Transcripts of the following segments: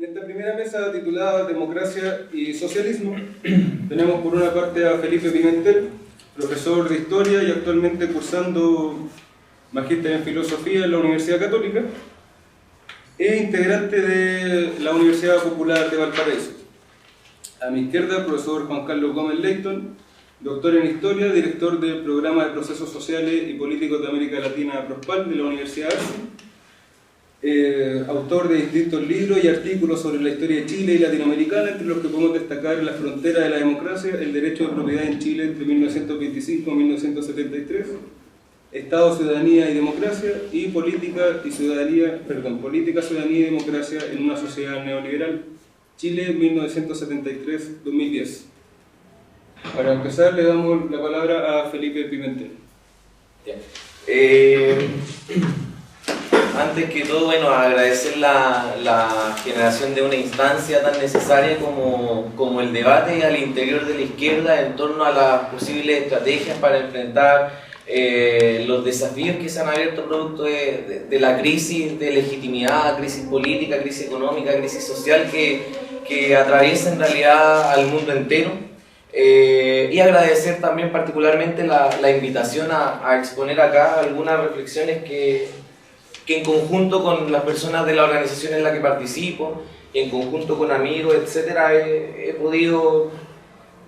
En esta primera mesa titulada Democracia y Socialismo, tenemos por una parte a Felipe Pimentel, profesor de Historia y actualmente cursando Magíster en Filosofía en la Universidad Católica, e integrante de la Universidad Popular de Valparaíso. A mi izquierda, el profesor Juan Carlos Gómez Leighton, doctor en Historia, director del Programa de Procesos Sociales y Políticos de América Latina PROSPAL de la Universidad Arce, autor de distintos libros y artículos sobre la historia de Chile y latinoamericana, entre los que podemos destacar La frontera de la democracia, el derecho de propiedad en Chile entre 1925 y 1973, Estado, ciudadanía y democracia, y política, ciudadanía y democracia en una sociedad neoliberal, Chile 1973-2010. Para empezar, le damos la palabra a Felipe Pimentel. Antes que todo, agradecer la generación de una instancia tan necesaria como el debate al interior de la izquierda en torno a las posibles estrategias para enfrentar los desafíos que se han abierto producto de la crisis de legitimidad, crisis política, crisis económica, crisis social que atraviesa en realidad al mundo entero. Y agradecer también particularmente la invitación a exponer acá algunas reflexiones que en conjunto con las personas de la organización en la que participo, y en conjunto con amigos, etcétera, he podido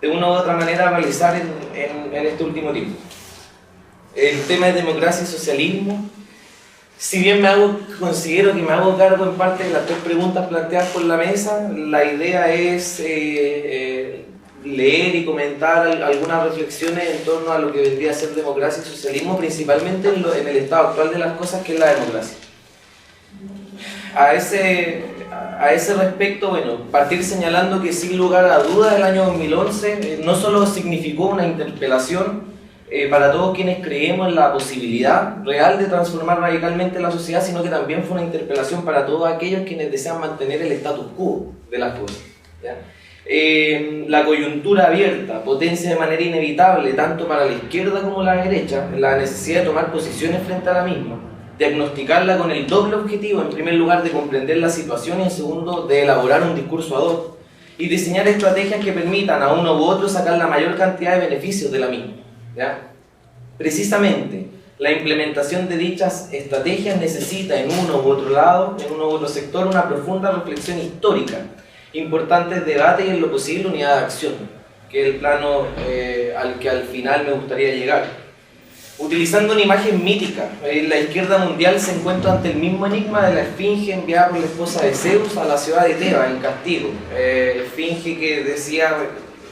de una u otra manera realizar en este último tiempo. El tema de democracia y socialismo, si bien considero que me hago cargo en parte de las tres preguntas planteadas por la mesa, la idea es leer y comentar algunas reflexiones en torno a lo que vendría a ser democracia y socialismo, principalmente en el estado actual de las cosas, que es la democracia. A ese respecto, partir señalando que sin lugar a dudas el año 2011 no solo significó una interpelación para todos quienes creemos en la posibilidad real de transformar radicalmente la sociedad, sino que también fue una interpelación para todos aquellos quienes desean mantener el status quo de las cosas, ¿ya? La coyuntura abierta potencia de manera inevitable, tanto para la izquierda como la derecha, la necesidad de tomar posiciones frente a la misma, diagnosticarla con el doble objetivo, en primer lugar, de comprender la situación y en segundo, de elaborar un discurso ad hoc y diseñar estrategias que permitan a uno u otro sacar la mayor cantidad de beneficios de la misma, ¿ya? Precisamente, la implementación de dichas estrategias necesita en uno u otro lado, en uno u otro sector, una profunda reflexión histórica, importantes debates y en lo posible unidad de acción, que es el plano al que al final me gustaría llegar. Utilizando una imagen mítica, la izquierda mundial se encuentra ante el mismo enigma de la esfinge enviada por la esposa de Zeus a la ciudad de Tebas en castigo, esfinge que decía,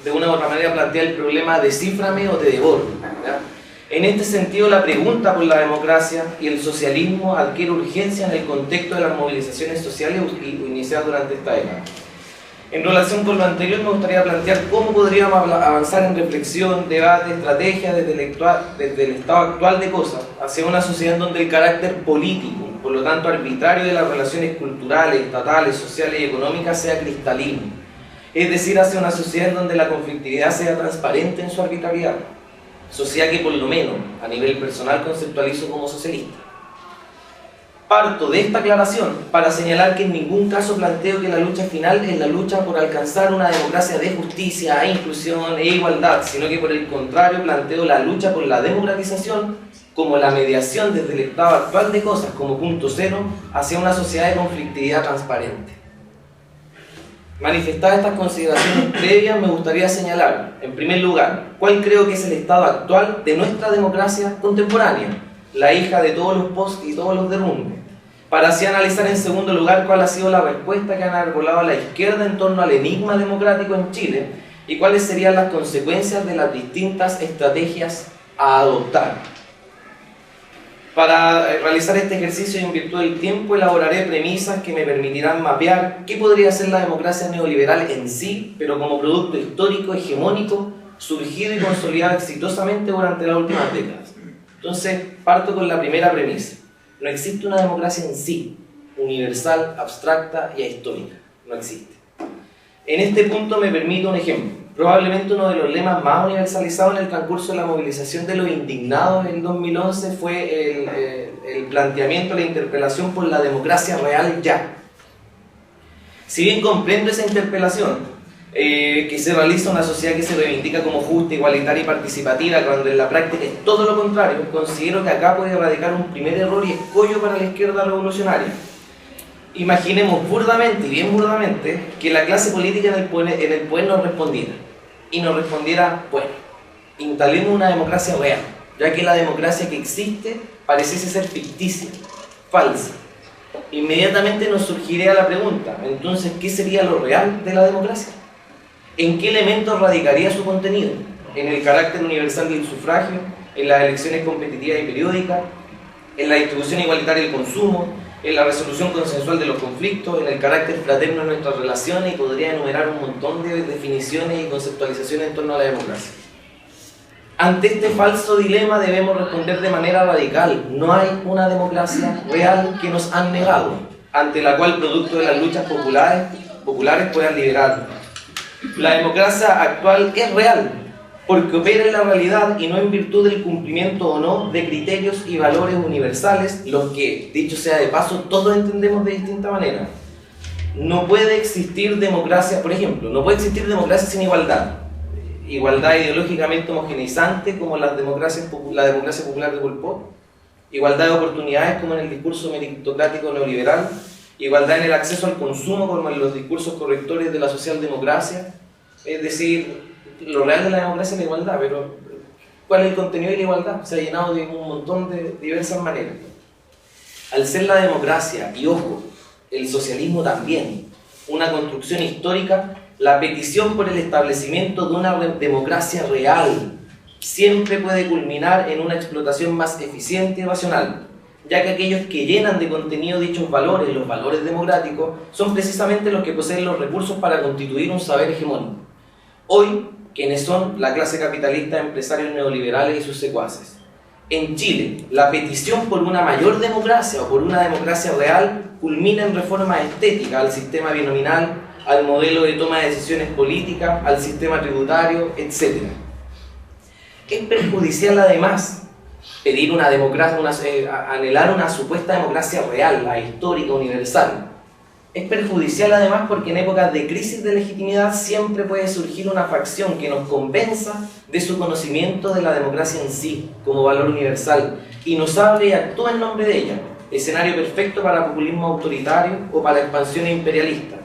de una u otra manera plantea el problema: descíframe o te devoro, ¿ya? En este sentido, la pregunta por la democracia y el socialismo adquiere urgencia en el contexto de las movilizaciones sociales iniciadas durante esta década. En relación con lo anterior, me gustaría plantear cómo podríamos avanzar en reflexión, debate, estrategia desde el estado actual de cosas hacia una sociedad en donde el carácter político, por lo tanto arbitrario, de las relaciones culturales, estatales, sociales y económicas sea cristalino. Es decir, hacia una sociedad en donde la conflictividad sea transparente en su arbitrariedad. Sociedad que por lo menos a nivel personal conceptualizo como socialista. Parto de esta aclaración para señalar que en ningún caso planteo que la lucha final es la lucha por alcanzar una democracia de justicia, inclusión e igualdad, sino que por el contrario planteo la lucha por la democratización como la mediación desde el estado actual de cosas como punto cero hacia una sociedad de conflictividad transparente. Manifestadas estas consideraciones previas, me gustaría señalar, en primer lugar, cuál creo que es el estado actual de nuestra democracia contemporánea, la hija de todos los post y todos los derrumbes, para así analizar en segundo lugar cuál ha sido la respuesta que han arbolado a la izquierda en torno al enigma democrático en Chile y cuáles serían las consecuencias de las distintas estrategias a adoptar. Para realizar este ejercicio y en virtud del tiempo, elaboraré premisas que me permitirán mapear qué podría ser la democracia neoliberal en sí, pero como producto histórico hegemónico, surgido y consolidado exitosamente durante las últimas décadas. Entonces, parto con la primera premisa. No existe una democracia en sí, universal, abstracta y ahistórica. No existe. En este punto me permito un ejemplo. Probablemente uno de los lemas más universalizados en el transcurso de la movilización de los indignados en 2011 fue el planteamiento, la interpelación por la democracia real ya. Si bien comprendo esa interpelación, que se realiza una sociedad que se reivindica como justa, igualitaria y participativa, cuando en la práctica es todo lo contrario, considero que acá puede radicar un primer error y escollo para la izquierda revolucionaria. Imaginemos burdamente, y bien burdamente, que la clase política en el poder nos respondiera. Y nos respondiera, bueno, instalemos una democracia real, ya que la democracia que existe pareciese ser ficticia, falsa. Inmediatamente nos surgiría la pregunta, entonces, ¿qué sería lo real de la democracia? ¿En qué elementos radicaría su contenido? ¿En el carácter universal del sufragio? ¿En las elecciones competitivas y periódicas? ¿En la distribución igualitaria del consumo? ¿En la resolución consensual de los conflictos? ¿En el carácter fraterno de nuestras relaciones? Y podría enumerar un montón de definiciones y conceptualizaciones en torno a la democracia. Ante este falso dilema debemos responder de manera radical. No hay una democracia real que nos han negado, ante la cual, producto de las luchas populares puedan liberarnos. La democracia actual es real, porque opera en la realidad y no en virtud del cumplimiento o no de criterios y valores universales, los que, dicho sea de paso, todos entendemos de distinta manera. No puede existir democracia, por ejemplo, no puede existir democracia sin igualdad. Igualdad ideológicamente homogeneizante como la democracia popular de Pol Pot, igualdad de oportunidades como en el discurso meritocrático neoliberal, igualdad en el acceso al consumo como en los discursos correctores de la socialdemocracia. Es decir, lo real de la democracia es la igualdad, pero ¿cuál es el contenido de la igualdad? Se ha llenado de un montón de diversas maneras. Al ser la democracia, y ojo, el socialismo también, una construcción histórica, la petición por el establecimiento de una democracia real siempre puede culminar en una explotación más eficiente y racional, ya que aquellos que llenan de contenido dichos valores, los valores democráticos, son precisamente los que poseen los recursos para constituir un saber hegemónico. Hoy, quienes son la clase capitalista, empresarios neoliberales y sus secuaces. En Chile, la petición por una mayor democracia o por una democracia real culmina en reformas estéticas al sistema binominal, al modelo de toma de decisiones políticas, al sistema tributario, etc. Es perjudicial además pedir una democracia, anhelar una supuesta democracia real, la histórica, universal. Es perjudicial además porque en épocas de crisis de legitimidad siempre puede surgir una facción que nos convenza de su conocimiento de la democracia en sí, como valor universal, y nos hable y actúe en nombre de ella, escenario perfecto para populismo autoritario o para expansión imperialista.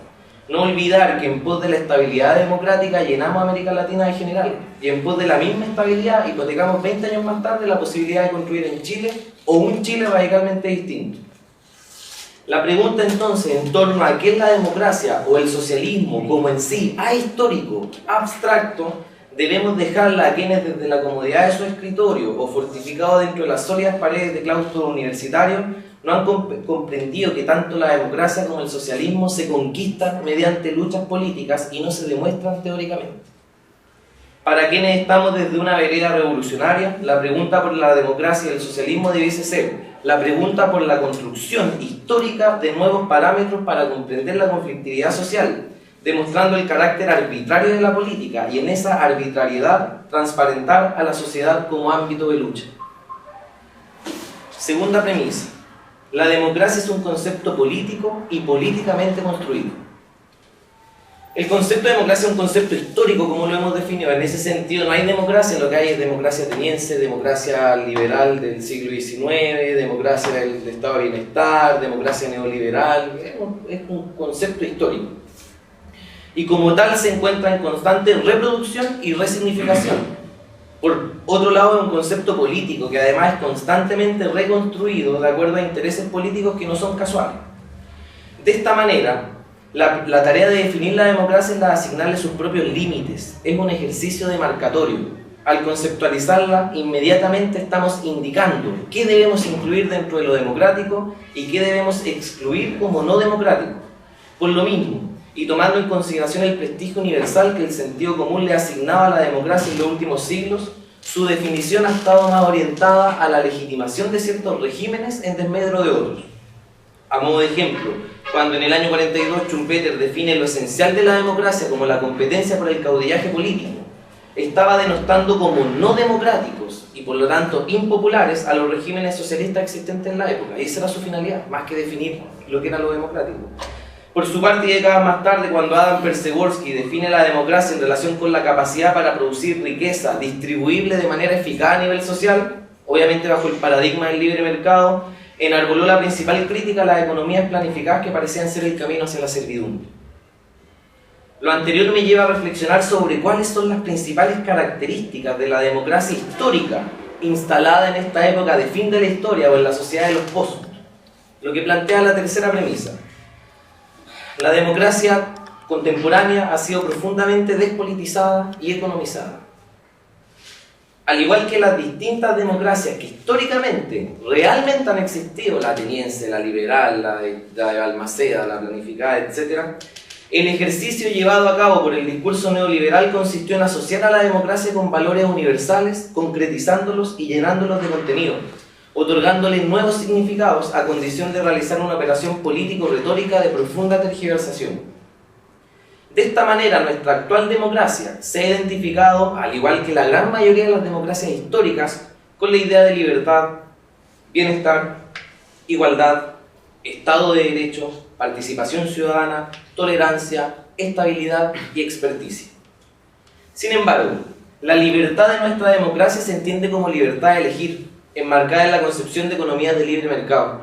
No olvidar que en pos de la estabilidad democrática llenamos a América Latina de generales, y en pos de la misma estabilidad hipotecamos 20 años más tarde la posibilidad de construir en Chile o un Chile radicalmente distinto. La pregunta entonces en torno a qué es la democracia o el socialismo como en sí, ahistórico, abstracto, debemos dejarla a quienes desde la comodidad de su escritorio o fortificado dentro de las sólidas paredes de claustro universitario no han comprendido que tanto la democracia como el socialismo se conquistan mediante luchas políticas y no se demuestran teóricamente. Para quienes estamos desde una vereda revolucionaria, la pregunta por la democracia y el socialismo debiese ser la pregunta por la construcción histórica de nuevos parámetros para comprender la conflictividad social, demostrando el carácter arbitrario de la política y en esa arbitrariedad transparentar a la sociedad como ámbito de lucha. Segunda premisa. La democracia es un concepto político y políticamente construido. El concepto de democracia es un concepto histórico, como lo hemos definido. En ese sentido no hay democracia, lo que hay es democracia ateniense, democracia liberal del siglo XIX, democracia del estado de bienestar, democracia neoliberal. Es un concepto histórico. Y como tal se encuentra en constante reproducción y resignificación. Por otro lado, es un concepto político que además es constantemente reconstruido de acuerdo a intereses políticos que no son casuales. De esta manera, la tarea de definir la democracia es la de asignarle sus propios límites. Es un ejercicio demarcatorio. Al conceptualizarla, inmediatamente estamos indicando qué debemos incluir dentro de lo democrático y qué debemos excluir como no democrático. Por lo mismo, y tomando en consideración el prestigio universal que el sentido común le asignaba a la democracia en los últimos siglos, su definición ha estado más orientada a la legitimación de ciertos regímenes en desmedro de otros. A modo de ejemplo, cuando en el año 42 Schumpeter define lo esencial de la democracia como la competencia por el caudillaje político, estaba denostando como no democráticos y por lo tanto impopulares a los regímenes socialistas existentes en la época, y esa era su finalidad, más que definir lo que era lo democrático. Por su parte, y décadas más tarde, cuando Adam Perseworski define la democracia en relación con la capacidad para producir riqueza distribuible de manera eficaz a nivel social, obviamente bajo el paradigma del libre mercado, enarboló la principal crítica a las economías planificadas que parecían ser el camino hacia la servidumbre. Lo anterior me lleva a reflexionar sobre cuáles son las principales características de la democracia histórica instalada en esta época de fin de la historia o en la sociedad de los pozos, lo que plantea la tercera premisa. La democracia contemporánea ha sido profundamente despolitizada y economizada. Al igual que las distintas democracias que históricamente realmente han existido, la ateniense, la liberal, la de Balmaceda, la planificada, etc., el ejercicio llevado a cabo por el discurso neoliberal consistió en asociar a la democracia con valores universales, concretizándolos y llenándolos de contenido, otorgándole nuevos significados a condición de realizar una operación político-retórica de profunda tergiversación. De esta manera, nuestra actual democracia se ha identificado, al igual que la gran mayoría de las democracias históricas, con la idea de libertad, bienestar, igualdad, Estado de Derecho, participación ciudadana, tolerancia, estabilidad y experticia. Sin embargo, la libertad de nuestra democracia se entiende como libertad de elegir, enmarcada en la concepción de economías de libre mercado.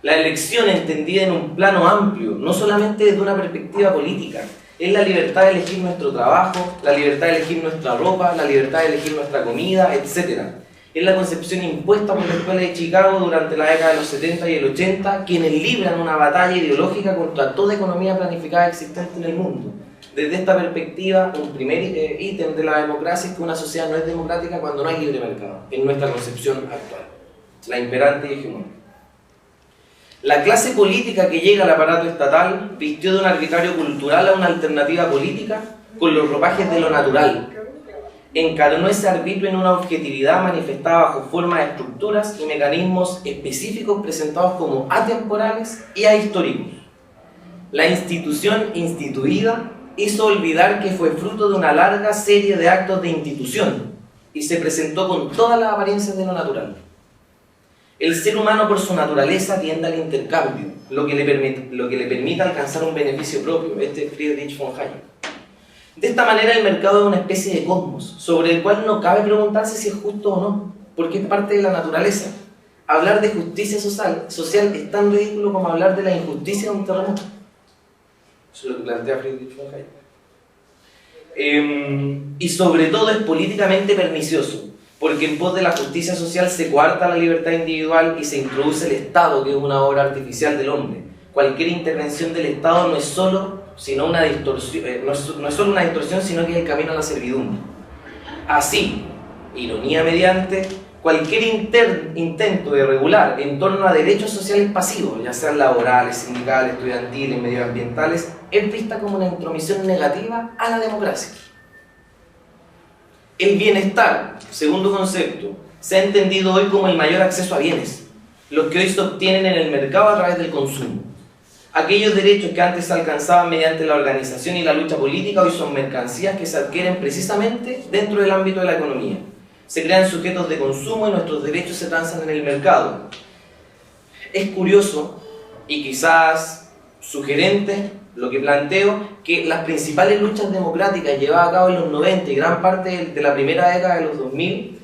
La elección entendida en un plano amplio, no solamente desde una perspectiva política, es la libertad de elegir nuestro trabajo, la libertad de elegir nuestra ropa, la libertad de elegir nuestra comida, etc. Es la concepción impuesta por la Escuela de Chicago durante la década de los 70 y el 80, quienes libran una batalla ideológica contra toda economía planificada existente en el mundo. Desde esta perspectiva, un primer ítem de la democracia es que una sociedad no es democrática cuando no hay libre mercado, en nuestra concepción actual, la imperante y hegemónica. La clase política que llega al aparato estatal vistió de un arbitrario cultural a una alternativa política con los ropajes de lo natural. Encarnó ese arbitrio en una objetividad manifestada bajo formas de estructuras y mecanismos específicos presentados como atemporales y ahistóricos. La institución instituida hizo olvidar que fue fruto de una larga serie de actos de institución y se presentó con todas las apariencias de lo natural. El ser humano por su naturaleza tiende al intercambio, lo que le permite alcanzar un beneficio propio. Este es Friedrich von Hayek. De esta manera el mercado es una especie de cosmos, sobre el cual no cabe preguntarse si es justo o no, porque es parte de la naturaleza. Hablar de justicia social es tan ridículo como hablar de la injusticia de un terremoto. Eso es lo que plantea Friedrich von Hayek. Y sobre todo es políticamente pernicioso, porque en pos de la justicia social se coarta la libertad individual y se introduce el Estado, que es una obra artificial del hombre. Cualquier intervención del Estado no es solo una distorsión, sino que es el camino a la servidumbre. Así, ironía mediante, cualquier intento de regular en torno a derechos sociales pasivos, ya sean laborales, sindicales, estudiantiles, medioambientales, es vista como una intromisión negativa a la democracia. El bienestar, segundo concepto, se ha entendido hoy como el mayor acceso a bienes, los que hoy se obtienen en el mercado a través del consumo. Aquellos derechos que antes se alcanzaban mediante la organización y la lucha política hoy son mercancías que se adquieren precisamente dentro del ámbito de la economía. Se crean sujetos de consumo y nuestros derechos se transan en el mercado. Es curioso y quizás sugerente lo que planteo, que las principales luchas democráticas llevadas a cabo en los 90 y gran parte de la primera década de los 2000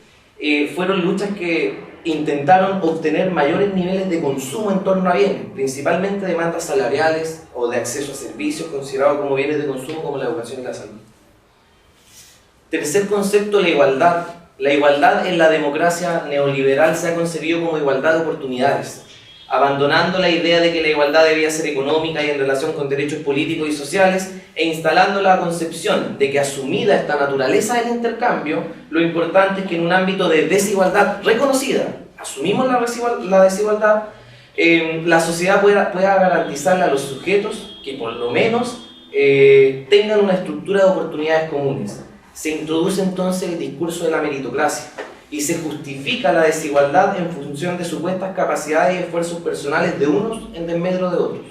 fueron luchas que intentaron obtener mayores niveles de consumo en torno a bienes, principalmente demandas salariales o de acceso a servicios considerados como bienes de consumo como la educación y la salud. Tercer concepto, la igualdad. La igualdad en la democracia neoliberal se ha concebido como igualdad de oportunidades, abandonando la idea de que la igualdad debía ser económica y en relación con derechos políticos y sociales, e instalando la concepción de que, asumida esta naturaleza del intercambio, lo importante es que en un ámbito de desigualdad reconocida, asumimos la desigualdad, la sociedad pueda garantizarle a los sujetos que por lo menos tengan una estructura de oportunidades comunes. Se introduce entonces el discurso de la meritocracia y se justifica la desigualdad en función de supuestas capacidades y esfuerzos personales de unos en desmedro de otros.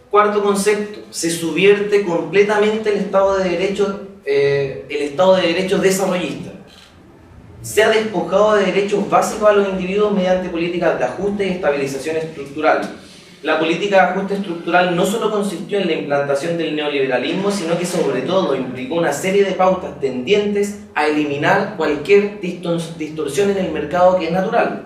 Cuarto concepto, se subvierte completamente el Estado de Derecho desarrollista. Se ha despojado de derechos básicos a los individuos mediante políticas de ajuste y estabilización estructural. La política de ajuste estructural no solo consistió en la implantación del neoliberalismo, sino que sobre todo implicó una serie de pautas tendientes a eliminar cualquier distorsión en el mercado que es natural.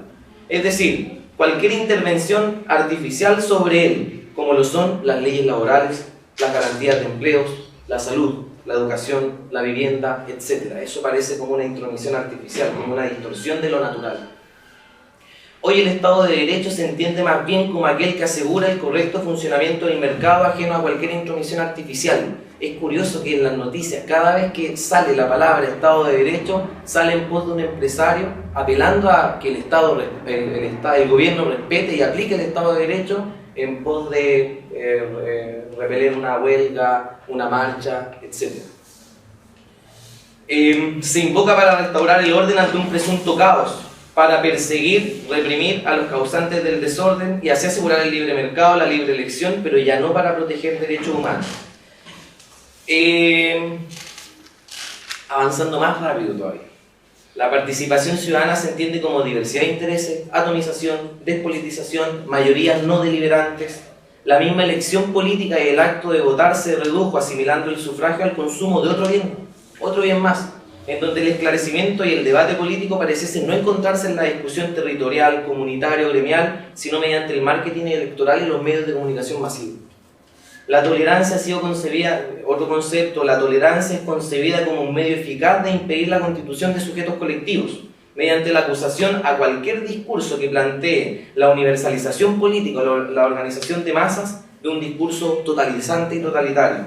Es decir, cualquier intervención artificial sobre él, como lo son las leyes laborales, las garantías de empleos, la salud, la educación, la vivienda, etc. Eso parece como una intromisión artificial, como una distorsión de lo natural. Hoy el Estado de Derecho se entiende más bien como aquel que asegura el correcto funcionamiento del mercado ajeno a cualquier intromisión artificial. Es curioso que en las noticias, cada vez que sale la palabra Estado de Derecho, sale en pos de un empresario apelando a que el gobierno respete y aplique el Estado de Derecho en pos de repeler una huelga, una marcha, etc. Se invoca para restaurar el orden ante un presunto caos, para perseguir, reprimir a los causantes del desorden y así asegurar el libre mercado, la libre elección, pero ya no para proteger derechos humanos. Avanzando más rápido todavía. La participación ciudadana se entiende como diversidad de intereses, atomización, despolitización, mayorías no deliberantes. La misma elección política y el acto de votar se redujo asimilando el sufragio al consumo de otro bien más, en donde el esclarecimiento y el debate político pareciesen no encontrarse en la discusión territorial, comunitaria o gremial, sino mediante el marketing electoral y los medios de comunicación masivos. La tolerancia ha sido concebida, otro concepto, la tolerancia es concebida como un medio eficaz de impedir la constitución de sujetos colectivos, mediante la acusación a cualquier discurso que plantee la universalización política o la organización de masas de un discurso totalizante y totalitario.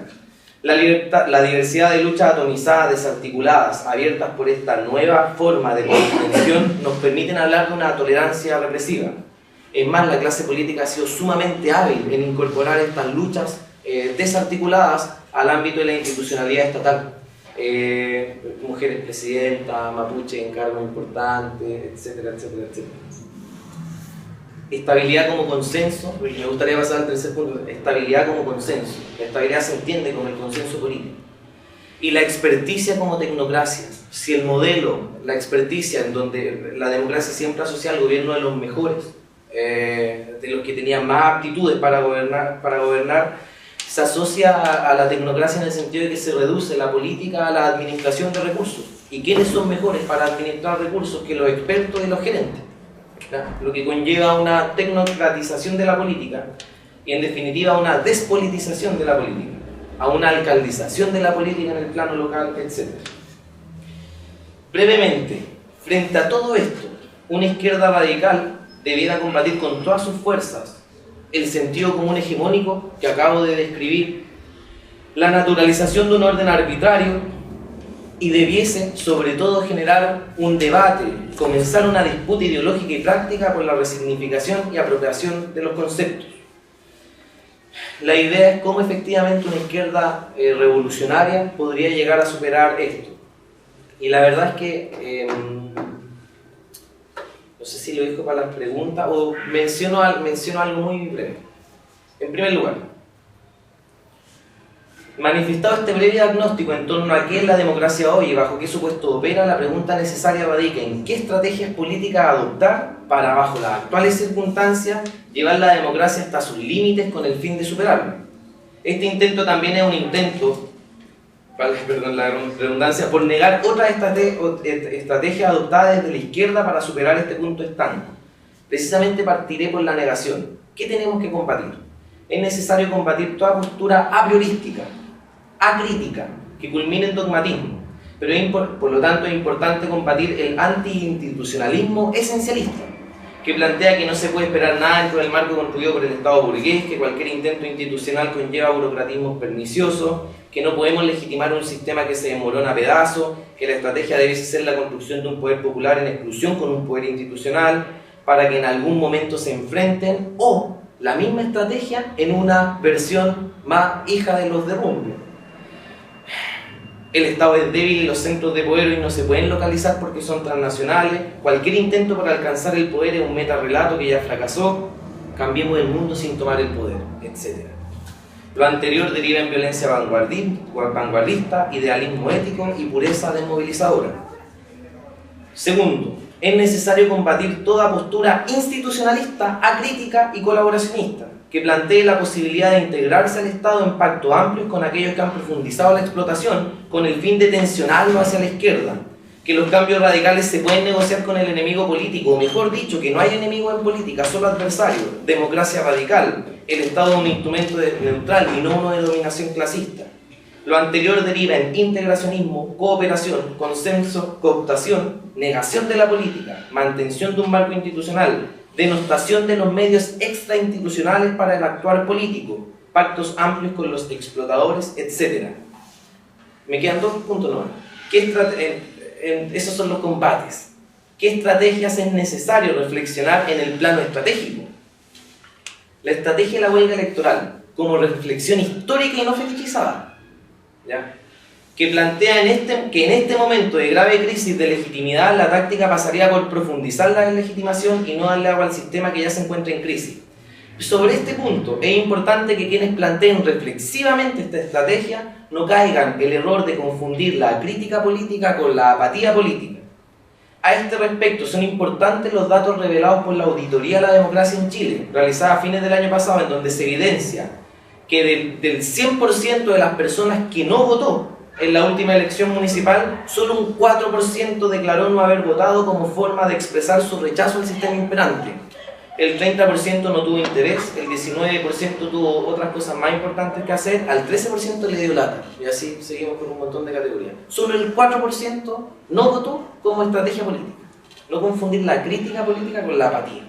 La diversidad de luchas atomizadas, desarticuladas, abiertas por esta nueva forma de comprensión, nos permiten hablar de una tolerancia represiva. Es más, la clase política ha sido sumamente hábil en incorporar estas luchas desarticuladas al ámbito de la institucionalidad estatal. Mujeres presidentas, mapuche en cargos importantes, etcétera, etcétera, etcétera. Estabilidad como consenso, porque me gustaría pasar al tercer punto, estabilidad como consenso. La estabilidad se entiende como el consenso político. Y la experticia como tecnocracia. Si el modelo, la experticia, en donde la democracia siempre asocia al gobierno de los mejores, de los que tenían más aptitudes para gobernar, se asocia a la tecnocracia en el sentido de que se reduce la política a la administración de recursos. ¿Y quiénes son mejores para administrar recursos que los expertos y los gerentes? Lo que conlleva una tecnocratización de la política y en definitiva una despolitización de la política, a una alcaldización de la política en el plano local, etc. Brevemente, frente a todo esto, una izquierda radical debiera combatir con todas sus fuerzas el sentido común hegemónico que acabo de describir, la naturalización de un orden arbitrario, y debiese, sobre todo, generar un debate, comenzar una disputa ideológica y práctica por la resignificación y apropiación de los conceptos. La idea es cómo efectivamente una izquierda revolucionaria podría llegar a superar esto. Y la verdad es que, no sé si lo dejo para las preguntas o menciono algo muy breve. En primer lugar, manifestado este breve diagnóstico en torno a qué es la democracia hoy y bajo qué supuesto opera, la pregunta necesaria radica en qué estrategias políticas adoptar para, bajo las actuales circunstancias, llevar la democracia hasta sus límites con el fin de superarla. Este intento también es un intento, perdón la redundancia, por negar otra estrategia adoptada desde la izquierda para superar este punto estanco. Precisamente partiré por la negación. ¿Qué tenemos que combatir? Es necesario combatir toda postura a priorística, acrítica, que culmine en dogmatismo, pero por lo tanto es importante combatir el anti-institucionalismo esencialista, que plantea que no se puede esperar nada dentro del marco construido por el Estado burgués, que cualquier intento institucional conlleva burocratismos perniciosos, que no podemos legitimar un sistema que se desmorona a pedazos, que la estrategia debe ser la construcción de un poder popular en exclusión con un poder institucional, para que en algún momento se enfrenten, o la misma estrategia en una versión más hija de los derrumbes. El Estado es débil y los centros de poder hoy no se pueden localizar porque son transnacionales. Cualquier intento por alcanzar el poder es un metarrelato que ya fracasó. Cambiemos el mundo sin tomar el poder, etc. Lo anterior deriva en violencia vanguardista, idealismo ético y pureza desmovilizadora. Segundo, Es necesario combatir toda postura institucionalista, acrítica y colaboracionista, que plantee la posibilidad de integrarse al Estado en pactos amplios con aquellos que han profundizado la explotación con el fin de tensionarlo hacia la izquierda, que los cambios radicales se pueden negociar con el enemigo político, o mejor dicho, que no hay enemigo en política, solo adversario, democracia radical, el Estado es un instrumento neutral y no uno de dominación clasista. Lo anterior deriva en integracionismo, cooperación, consenso, cooptación, negación de la política, mantención de un marco institucional, denostación de los medios extrainstitucionales para el actuar político, pactos amplios con los explotadores, etc. Me quedan 2 puntos nomás. Esos son los combates. ¿Qué estrategias es necesario reflexionar en el plano estratégico? La estrategia de la huelga electoral, como reflexión histórica y no fetichizada, ¿ya? Que plantea que en este momento de grave crisis de legitimidad, la táctica pasaría por profundizar la deslegitimación y no darle agua al sistema que ya se encuentra en crisis. Sobre este punto, es importante que quienes planteen reflexivamente esta estrategia no caigan en el error de confundir la crítica política con la apatía política. A este respecto, son importantes los datos revelados por la Auditoría de la Democracia en Chile, realizada a fines del año pasado, en donde se evidencia que del 100% de las personas que no votó en la última elección municipal, solo un 4% declaró no haber votado como forma de expresar su rechazo al sistema imperante. El 30% no tuvo interés, el 19% tuvo otras cosas más importantes que hacer, al 13% le dio lata, y así seguimos con un montón de categorías. Solo el 4% no votó como estrategia política. No confundir la crítica política con la apatía.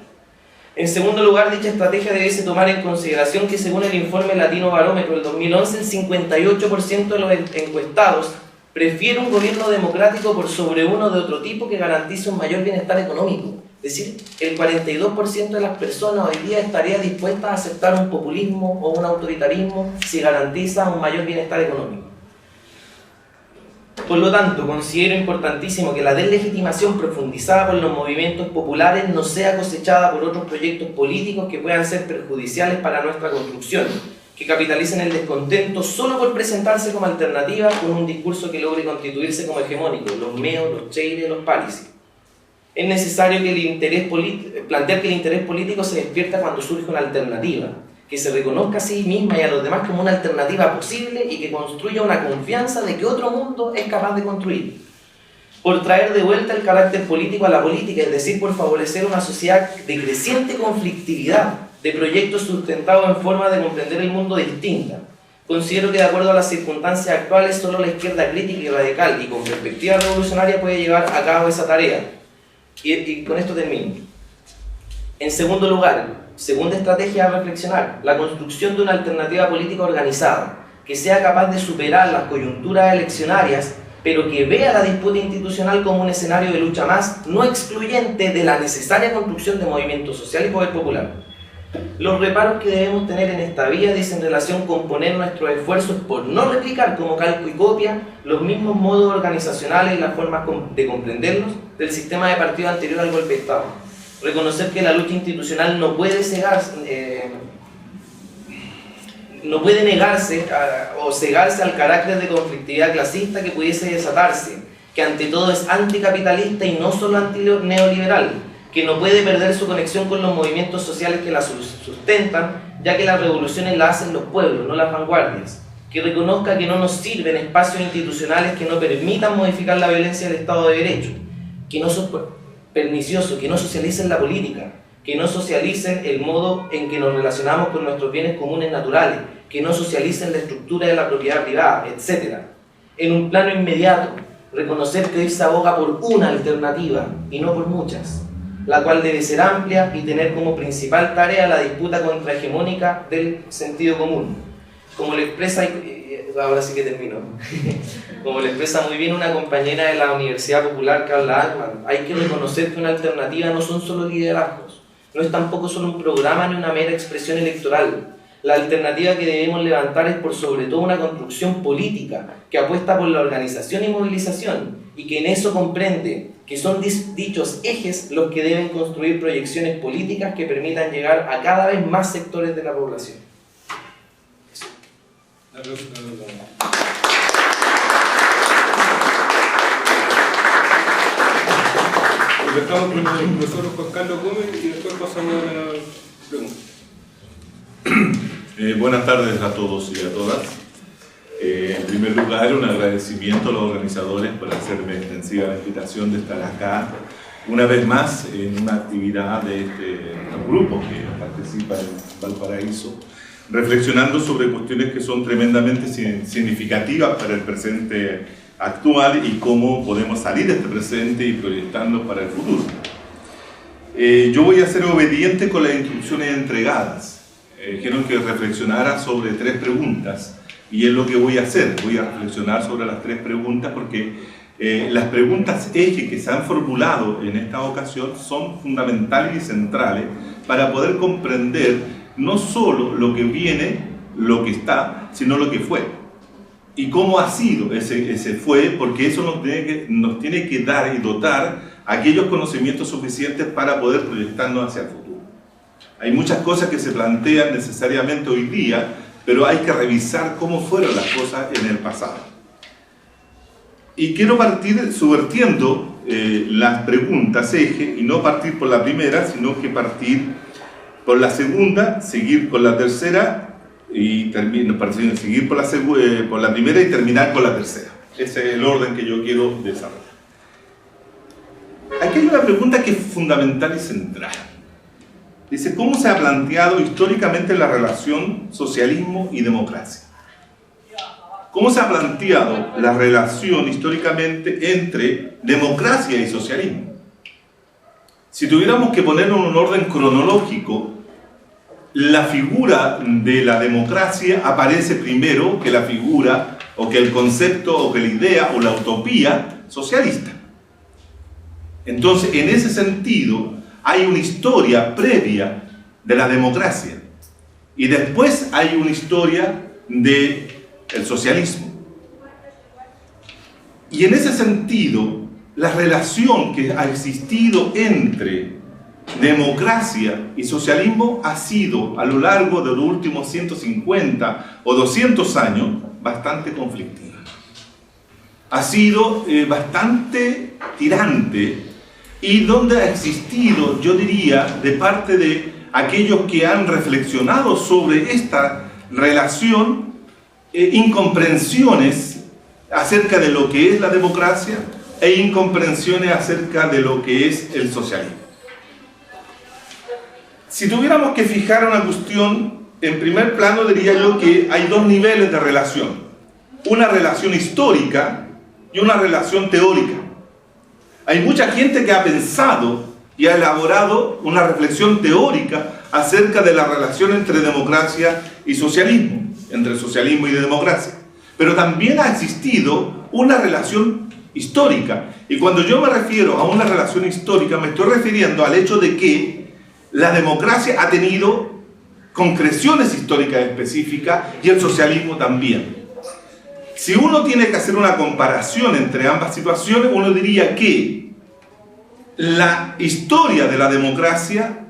En segundo lugar, dicha estrategia debiese tomar en consideración que según el informe Latino Barómetro del 2011, el 58% de los encuestados prefiere un gobierno democrático por sobre uno de otro tipo que garantice un mayor bienestar económico. Es decir, el 42% de las personas hoy día estaría dispuesta a aceptar un populismo o un autoritarismo si garantiza un mayor bienestar económico. Por lo tanto, considero importantísimo que la deslegitimación profundizada por los movimientos populares no sea cosechada por otros proyectos políticos que puedan ser perjudiciales para nuestra construcción, que capitalicen el descontento solo por presentarse como alternativa con un discurso que logre constituirse como hegemónico, los meos, los cheiles, los palicis. Es necesario que plantear que el interés político se despierta cuando surge una alternativa, que se reconozca a sí misma y a los demás como una alternativa posible y que construya una confianza de que otro mundo es capaz de construir. Por traer de vuelta el carácter político a la política, es decir, por favorecer una sociedad de creciente conflictividad, de proyectos sustentados en forma de comprender el mundo distinta. Considero que de acuerdo a las circunstancias actuales, solo la izquierda crítica y radical y con perspectiva revolucionaria puede llevar a cabo esa tarea. Y con esto termino. En segundo lugar, segunda estrategia a reflexionar, la construcción de una alternativa política organizada, que sea capaz de superar las coyunturas eleccionarias, pero que vea la disputa institucional como un escenario de lucha más, no excluyente de la necesaria construcción de movimiento social y poder popular. Los reparos que debemos tener en esta vía dicen relación con poner nuestros esfuerzos por no replicar como calco y copia los mismos modos organizacionales y las formas de comprenderlos del sistema de partido anterior al golpe de Estado. Reconocer que la lucha institucional no puede negarse o cegarse al carácter de conflictividad clasista que pudiese desatarse, que ante todo es anticapitalista y no solo antineoliberal, que no puede perder su conexión con los movimientos sociales que la sustentan, ya que las revoluciones las hacen los pueblos, no las vanguardias, que reconozca que no nos sirven espacios institucionales que no permitan modificar la violencia del Estado de Derecho, que no son perniciosos, que no socialicen la política, que no socialicen el modo en que nos relacionamos con nuestros bienes comunes naturales, que no socialicen la estructura de la propiedad privada, etc. En un plano inmediato, reconocer que hoy se aboga por una alternativa y no por muchas, la cual debe ser amplia y tener como principal tarea la disputa contrahegemónica del sentido común. Como le expresa, ahora sí que termino, como le expresa muy bien una compañera de la Universidad Popular, Carla Altman, hay que reconocer que una alternativa no son solo liderazgos, no es tampoco solo un programa ni una mera expresión electoral. La alternativa que debemos levantar es por sobre todo una construcción política que apuesta por la organización y movilización y que en eso comprende que son dichos ejes los que deben construir proyecciones políticas que permitan llegar a cada vez más sectores de la población. Empezamos con el profesor Juan Carlos Gómez y después pasamos a la pregunta. Buenas tardes a todos y a todas. En primer lugar, un agradecimiento a los organizadores por hacerme extensiva la invitación de estar acá una vez más en una actividad de este grupo que participa en Valparaíso, reflexionando sobre cuestiones que son tremendamente significativas para el presente actual y cómo podemos salir de este presente y proyectarnos para el futuro. Yo voy a ser obediente con las instrucciones entregadas. Quiero que reflexionara sobre 3 preguntas y es lo que voy a hacer. Voy a reflexionar sobre las 3 preguntas porque las preguntas eje que se han formulado en esta ocasión son fundamentales y centrales para poder comprender no solo lo que viene, lo que está, sino lo que fue. Y cómo ha sido ese fue, porque eso nos tiene que dar y dotar aquellos conocimientos suficientes para poder proyectarnos hacia el futuro. Hay muchas cosas que se plantean necesariamente hoy día, pero hay que revisar cómo fueron las cosas en el pasado. Y quiero partir subvertiendo las preguntas eje, y no partir por la primera, sino que partir por la segunda, seguir con la tercera, y seguir por la primera y terminar con la tercera. Ese es el orden que yo quiero desarrollar. Aquí hay una pregunta que es fundamental y central. Dice, ¿cómo se ha planteado históricamente la relación socialismo y democracia? ¿Cómo se ha planteado la relación históricamente entre democracia y socialismo? Si tuviéramos que ponerlo en un orden cronológico, la figura de la democracia aparece primero que la figura, o que el concepto, o que la idea, o la utopía socialista. Entonces, en ese sentido, hay una historia previa de la democracia y después hay una historia del socialismo. Y en ese sentido, la relación que ha existido entre democracia y socialismo ha sido, a lo largo de los últimos 150 o 200 años, bastante conflictiva. Ha sido bastante tirante y donde ha existido, yo diría, de parte de aquellos que han reflexionado sobre esta relación, incomprensiones acerca de lo que es la democracia e incomprensiones acerca de lo que es el socialismo. Si tuviéramos que fijar una cuestión, en primer plano diría yo que hay 2 niveles de relación. Una relación histórica y una relación teórica. Hay mucha gente que ha pensado y ha elaborado una reflexión teórica acerca de la relación entre democracia y socialismo, entre socialismo y democracia. Pero también ha existido una relación histórica. Y cuando yo me refiero a una relación histórica, me estoy refiriendo al hecho de que la democracia ha tenido concreciones históricas específicas y el socialismo también. Si uno tiene que hacer una comparación entre ambas situaciones, uno diría que la historia de la democracia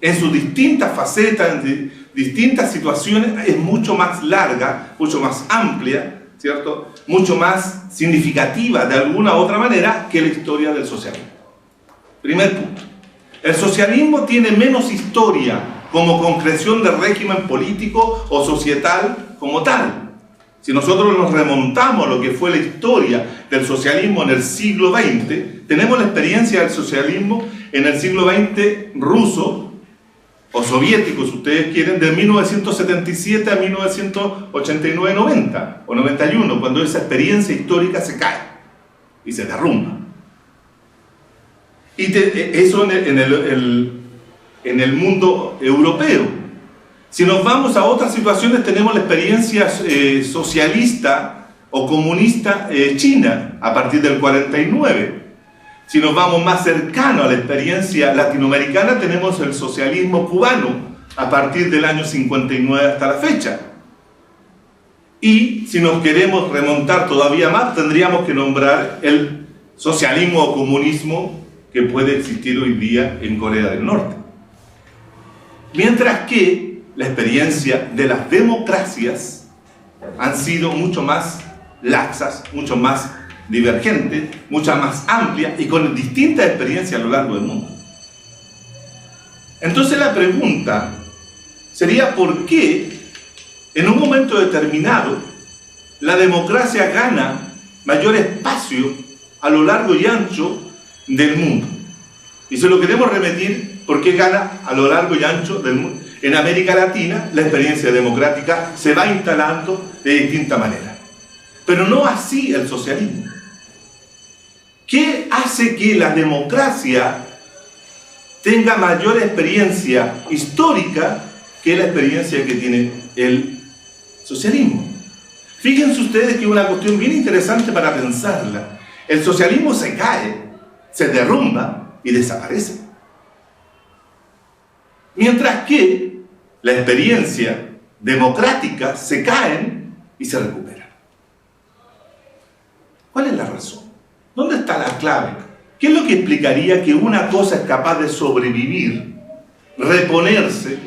en sus distintas facetas, en distintas situaciones, es mucho más larga, mucho más amplia, ¿cierto? Mucho más significativa de alguna u otra manera que la historia del socialismo. Primer punto. El socialismo tiene menos historia como concreción de régimen político o societal como tal. Si nosotros nos remontamos a lo que fue la historia del socialismo en el siglo XX, tenemos la experiencia del socialismo en el siglo XX ruso o soviético, si ustedes quieren, de 1977 a 1989-90 o 91, cuando esa experiencia histórica se cae y se derrumba. Y eso en el mundo europeo. Si nos vamos a otras situaciones, tenemos la experiencia socialista o comunista china a partir del 49. Si nos vamos más cercano a la experiencia latinoamericana, tenemos el socialismo cubano a partir del año 59 hasta la fecha. Y si nos queremos remontar todavía más, tendríamos que nombrar el socialismo o comunismo que puede existir hoy día en Corea del Norte. Mientras que la experiencia de las democracias han sido mucho más laxas, mucho más divergente, mucha más amplia y con distintas experiencias a lo largo del mundo. Entonces la pregunta sería ¿por qué en un momento determinado la democracia gana mayor espacio a lo largo y ancho del mundo? Y se lo queremos remitir ¿por qué gana a lo largo y ancho del mundo? En América Latina la experiencia democrática se va instalando de distinta manera. Pero no así el socialismo. ¿Qué hace que la democracia tenga mayor experiencia histórica que la experiencia que tiene el socialismo? Fíjense ustedes que es una cuestión bien interesante para pensarla. El socialismo se cae, se derrumba y desaparece. Mientras que la experiencia democrática se caen y se recupera. ¿Cuál es la razón? ¿Dónde está la clave? ¿Qué es lo que explicaría que una cosa es capaz de sobrevivir, reponerse,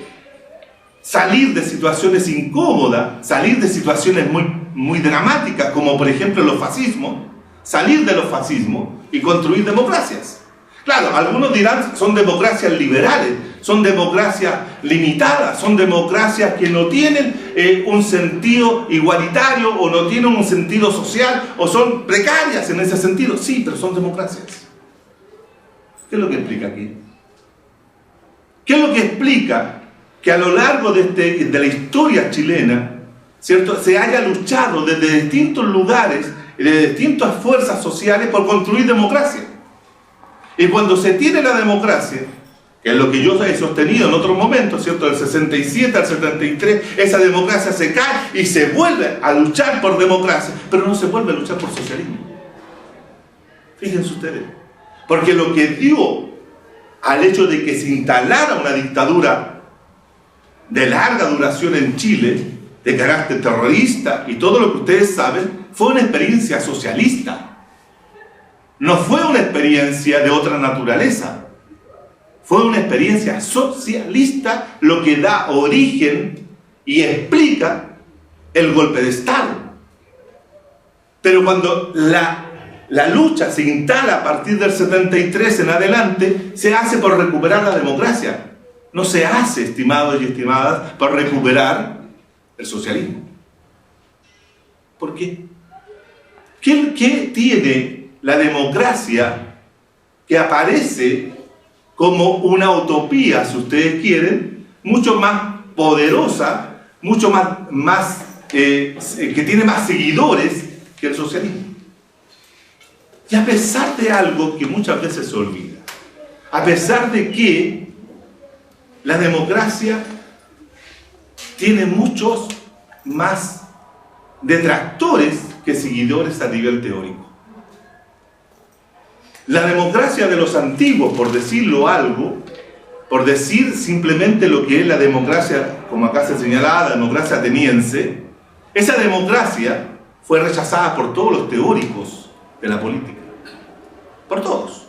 salir de situaciones incómodas, salir de situaciones muy dramáticas, como por ejemplo los fascismos, salir de los fascismos y construir democracias? Claro, algunos dirán son democracias liberales, son democracias limitadas, son democracias que no tienen un sentido igualitario o no tienen un sentido social o son precarias en ese sentido. Sí, pero son democracias. ¿Qué es lo que explica aquí? ¿Qué es lo que explica que a lo largo de la historia chilena, ¿cierto?, se haya luchado desde distintos lugares y de distintas fuerzas sociales por construir democracia? Y cuando se tiene la democracia, que es lo que yo he sostenido en otros momentos, ¿cierto?, del 67 al 73, esa democracia se cae y se vuelve a luchar por democracia, pero no se vuelve a luchar por socialismo. Fíjense ustedes. Porque lo que dio al hecho de que se instalara una dictadura de larga duración en Chile, de carácter terrorista y todo lo que ustedes saben, fue una experiencia socialista. No fue una experiencia de otra naturaleza. Fue una experiencia socialista lo que da origen y explica el golpe de Estado. Pero cuando la lucha se instala a partir del 73 en adelante, se hace por recuperar la democracia. No se hace, estimados y estimadas, por recuperar el socialismo. ¿Por qué? ¿Qué tiene la democracia que aparece como una utopía, si ustedes quieren, mucho más poderosa, mucho más que tiene más seguidores que el socialismo? Y a pesar de algo que muchas veces se olvida, a pesar de que la democracia tiene muchos más detractores que seguidores a nivel teórico. La democracia de los antiguos, por decirlo algo, por decir simplemente lo que es la democracia, como acá se señalaba, la democracia ateniense, esa democracia fue rechazada por todos los teóricos de la política. Por todos.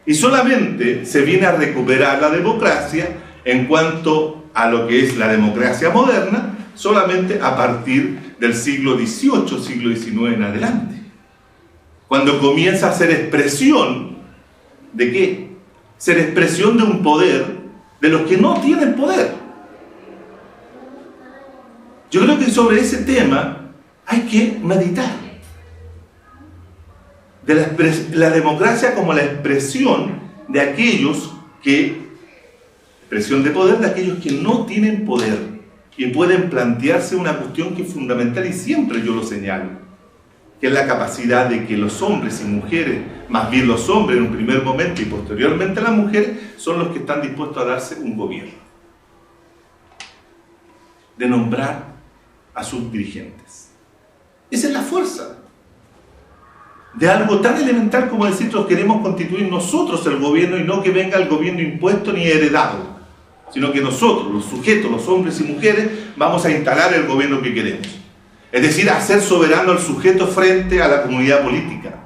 Y solamente se viene a recuperar la democracia en cuanto a lo que es la democracia moderna, solamente a partir del siglo XVIII, siglo XIX en adelante. Cuando comienza a ser expresión ¿de qué? Ser expresión de un poder de los que no tienen poder. Yo creo que sobre ese tema hay que meditar. De la democracia como la expresión de aquellos expresión de poder de aquellos que no tienen poder y pueden plantearse una cuestión que es fundamental y siempre yo lo señalo, que es la capacidad de que los hombres y mujeres, más bien los hombres en un primer momento y posteriormente las mujeres, son los que están dispuestos a darse un gobierno, de nombrar a sus dirigentes. Esa es la fuerza de algo tan elemental como decir, queremos constituir nosotros el gobierno y no que venga el gobierno impuesto ni heredado, sino que nosotros, los sujetos, los hombres y mujeres, vamos a instalar el gobierno que queremos. Es decir, hacer soberano al sujeto frente a la comunidad política.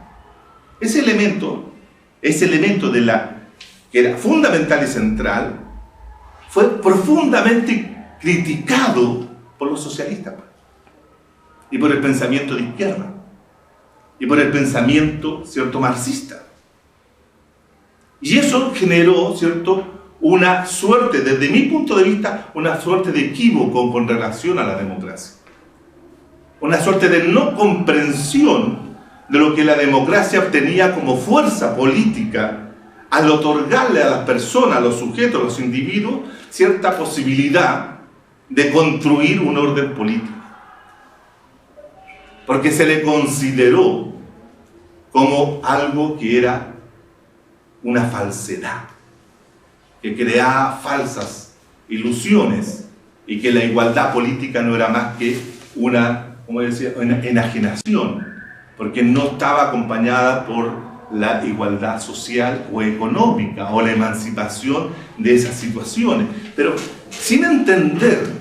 Ese elemento que era fundamental y central, fue profundamente criticado por los socialistas y por el pensamiento de izquierda. y por el pensamiento, ¿cierto?, marxista. Y eso generó, ¿cierto?, una suerte, desde mi punto de vista, una suerte de equívoco con relación a la democracia. Una suerte de no comprensión de lo que la democracia obtenía como fuerza política al otorgarle a las personas, a los sujetos, a los individuos, cierta posibilidad de construir un orden político. Porque se le consideró como algo que era una falsedad, que creaba falsas ilusiones y que la igualdad política no era más que una, como decía, una enajenación, porque no estaba acompañada por la igualdad social o económica o la emancipación de esas situaciones. Pero sin entender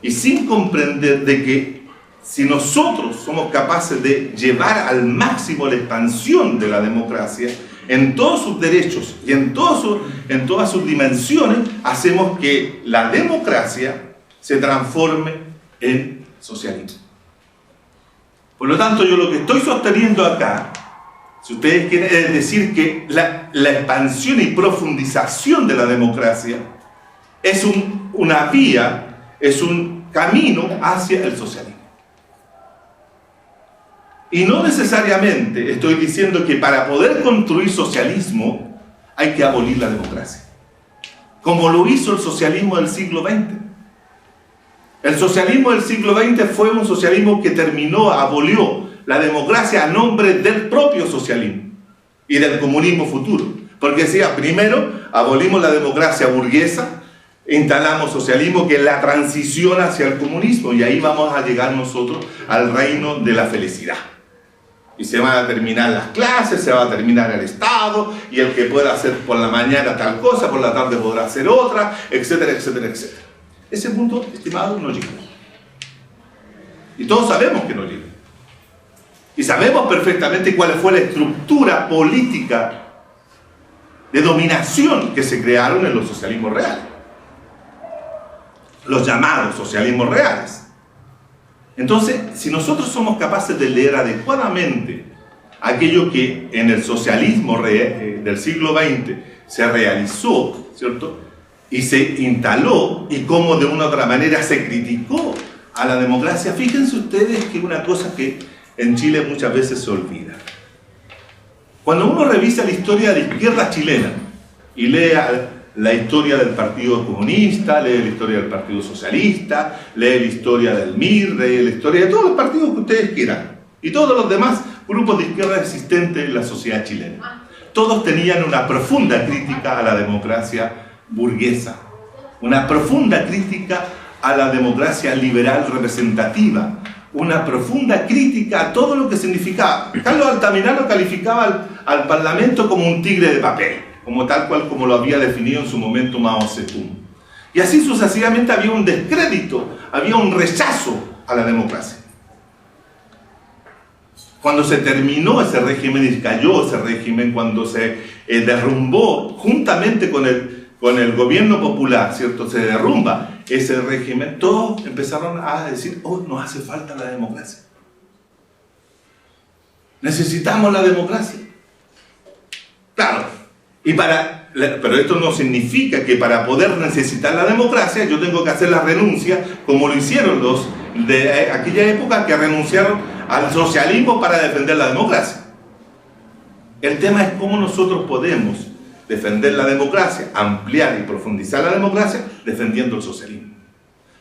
y sin comprender de que si nosotros somos capaces de llevar al máximo la expansión de la democracia en todos sus derechos y en todas sus dimensiones, hacemos que la democracia se transforme en socialismo. Por lo tanto, yo lo que estoy sosteniendo acá, si ustedes quieren, es decir que la expansión y profundización de la democracia es una vía, es un camino hacia el socialismo. Y no necesariamente estoy diciendo que para poder construir socialismo hay que abolir la democracia, como lo hizo el socialismo del siglo XX. El socialismo del siglo XX fue un socialismo que abolió la democracia a nombre del propio socialismo y del comunismo futuro. Porque decía, primero abolimos la democracia burguesa, instalamos socialismo, que es la transición hacia el comunismo, y ahí vamos a llegar nosotros al reino de la felicidad. Y se van a terminar las clases, se va a terminar el Estado, y el que pueda hacer por la mañana tal cosa, por la tarde podrá hacer otra, etcétera, etcétera, etcétera. Ese punto, estimado, no llega. Y todos sabemos que no llega. Y sabemos perfectamente cuál fue la estructura política de dominación que se crearon en los socialismos reales. Los llamados socialismos reales. Entonces, si nosotros somos capaces de leer adecuadamente aquello que en el socialismo del siglo XX se realizó, ¿cierto?, y se instaló, y cómo de una u otra manera se criticó a la democracia, fíjense ustedes que una cosa que en Chile muchas veces se olvida. Cuando uno revisa la historia de la izquierda chilena y lea la historia del Partido Comunista, lee la historia del Partido Socialista, lee la historia del MIR, lee la historia de todos los partidos que ustedes quieran, y todos los demás grupos de izquierda existentes en la sociedad chilena, todos tenían una profunda crítica a la democracia burguesa, una profunda crítica a la democracia liberal representativa, una profunda crítica a todo lo que significaba. Carlos Altamirano calificaba al Parlamento como un tigre de papel, como tal cual como lo había definido en su momento Mao Zedong. Y así sucesivamente había un descrédito, había un rechazo a la democracia. Cuando se terminó ese régimen y cayó ese régimen, cuando se derrumbó juntamente con el gobierno popular, ¿cierto?, se derrumba ese régimen, todos empezaron a decir, oh, nos hace falta la democracia. Necesitamos la democracia. Claro, pero esto no significa que para poder necesitar la democracia yo tengo que hacer la renuncia, como lo hicieron los de aquella época que renunciaron al socialismo para defender la democracia. El tema es cómo nosotros podemos defender la democracia, ampliar y profundizar la democracia, defendiendo el socialismo,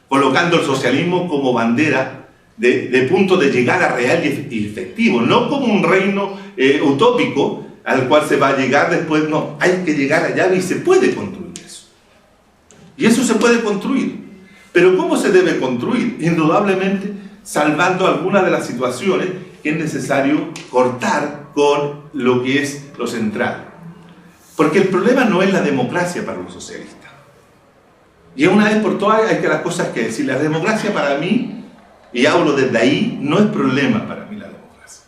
colocando el socialismo como bandera de punto de llegada real y efectivo, no como un reino utópico al cual se va a llegar después. No, hay que llegar allá y se puede construir eso. Y eso se puede construir. Pero ¿cómo se debe construir? Indudablemente salvando algunas de las situaciones que es necesario cortar con lo que es lo central. Porque el problema no es la democracia para los socialistas. Y una vez por todas hay que las cosas que decir. La democracia para mí, y hablo desde ahí, no es problema para mí la democracia.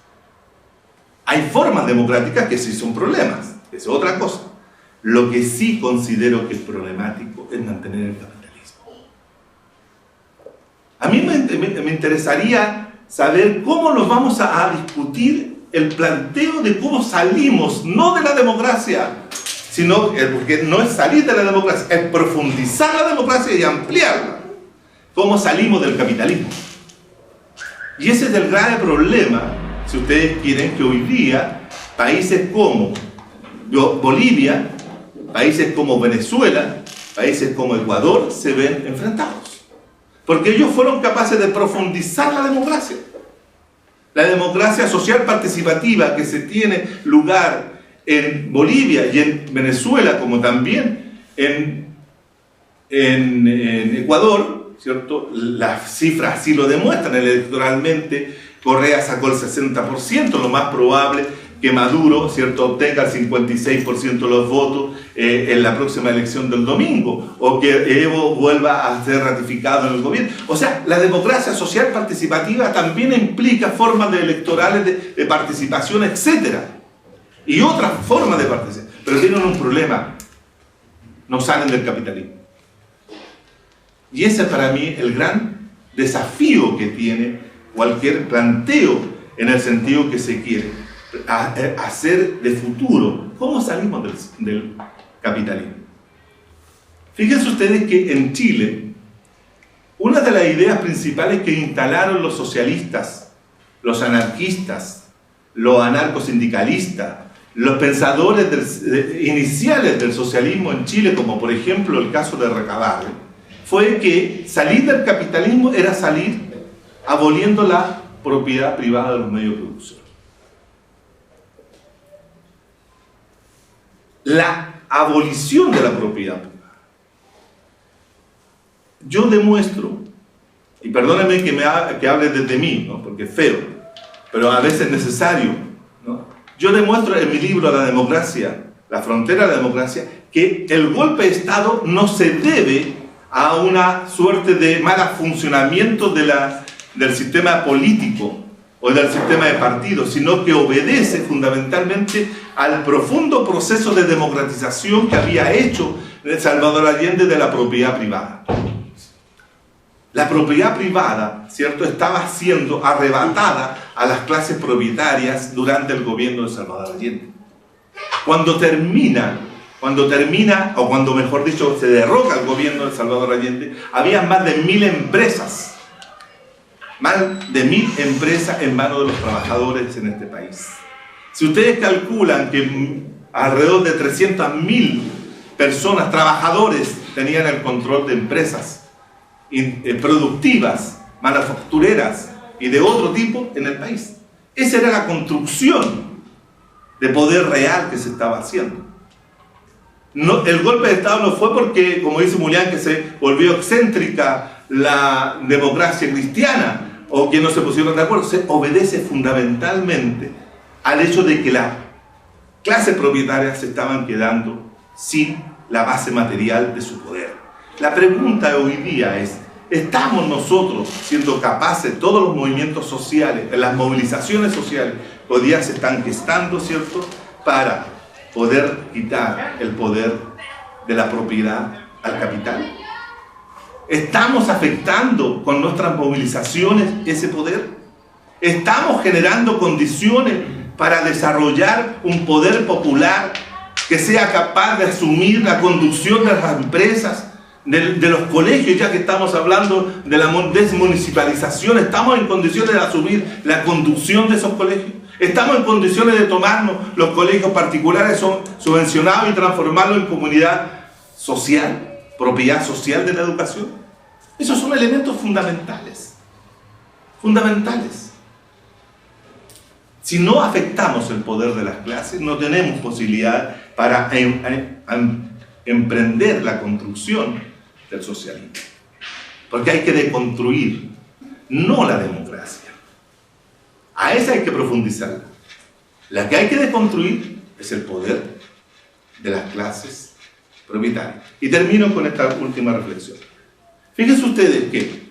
Hay formas democráticas que sí son problemas, es otra cosa. Lo que sí considero que es problemático es mantener el capitalismo. A mí me interesaría saber cómo nos vamos a discutir el planteo de cómo salimos, no de la democracia, sino, porque no es salir de la democracia, es profundizar la democracia y ampliarla. ¿Cómo salimos del capitalismo? Y ese es el grave problema, si ustedes quieren, que hoy día países como Bolivia, países como Venezuela, países como Ecuador se ven enfrentados. Porque ellos fueron capaces de profundizar la democracia. La democracia social participativa que se tiene lugar en Bolivia y en Venezuela, como también en Ecuador, ¿cierto? Las cifras así lo demuestran. Electoralmente, Correa sacó el 60%, lo más probable que Maduro, ¿cierto?, obtenga el 56% de los votos en la próxima elección del domingo, o que Evo vuelva a ser ratificado en el gobierno. O sea, la democracia social participativa también implica formas electorales de participación, etc. Y otras formas de participación. Pero tienen un problema: no salen del capitalismo. Y ese es para mí el gran desafío que tiene cualquier planteo en el sentido que se quiere hacer de futuro. ¿Cómo salimos del capitalismo? Fíjense ustedes que en Chile, una de las ideas principales que instalaron los socialistas, los anarquistas, los anarcosindicalistas, los pensadores iniciales del socialismo en Chile, como por ejemplo el caso de Recabarren, fue que salir del capitalismo era salir aboliendo la propiedad privada de los medios de producción. La abolición de la propiedad privada. Yo demuestro, y perdónenme que hable desde mí, ¿no?, porque es feo, pero a veces es necesario, ¿no? Yo demuestro en mi libro La democracia, la frontera de la democracia, que el golpe de Estado no se debe a una suerte de mal funcionamiento del sistema político o del sistema de partidos, sino que obedece fundamentalmente al profundo proceso de democratización que había hecho Salvador Allende de la propiedad privada. La propiedad privada, ¿cierto?, estaba siendo arrebatada a las clases propietarias durante el gobierno de Salvador Allende. Cuando mejor dicho, se derroca el gobierno de Salvador Allende, había más de 1000 empresas. Más de 1000 empresas en manos de los trabajadores en este país. Si ustedes calculan que alrededor de 300.000 personas, trabajadores, tenían el control de empresas productivas, manufactureras y de otro tipo en el país. Esa era la construcción de poder real que se estaba haciendo. No, el golpe de Estado no fue porque, como dice Mulián, que se volvió excéntrica la democracia cristiana o que no se pusieron de acuerdo. Se obedece fundamentalmente al hecho de que las clases propietarias se estaban quedando sin la base material de su poder. La pregunta de hoy día es: ¿estamos nosotros siendo capaces, todos los movimientos sociales, las movilizaciones sociales, hoy día se están gestando, ¿cierto?, para poder quitar el poder de la propiedad al capital? ¿Estamos afectando con nuestras movilizaciones ese poder? ¿Estamos generando condiciones para desarrollar un poder popular que sea capaz de asumir la conducción de las empresas, de los colegios, ya que estamos hablando de la desmunicipalización? ¿Estamos en condiciones de asumir la conducción de esos colegios? ¿Estamos en condiciones de tomarnos los colegios particulares subvencionados y transformarlos en comunidad social, propiedad social de la educación? Esos son elementos fundamentales. Fundamentales. Si no afectamos el poder de las clases, no tenemos posibilidad para emprender la construcción del socialismo. Porque hay que deconstruir, no la democracia. A esa hay que profundizar. La que hay que deconstruir es el poder de las clases propietarias. Y termino con esta última reflexión. Fíjense ustedes que,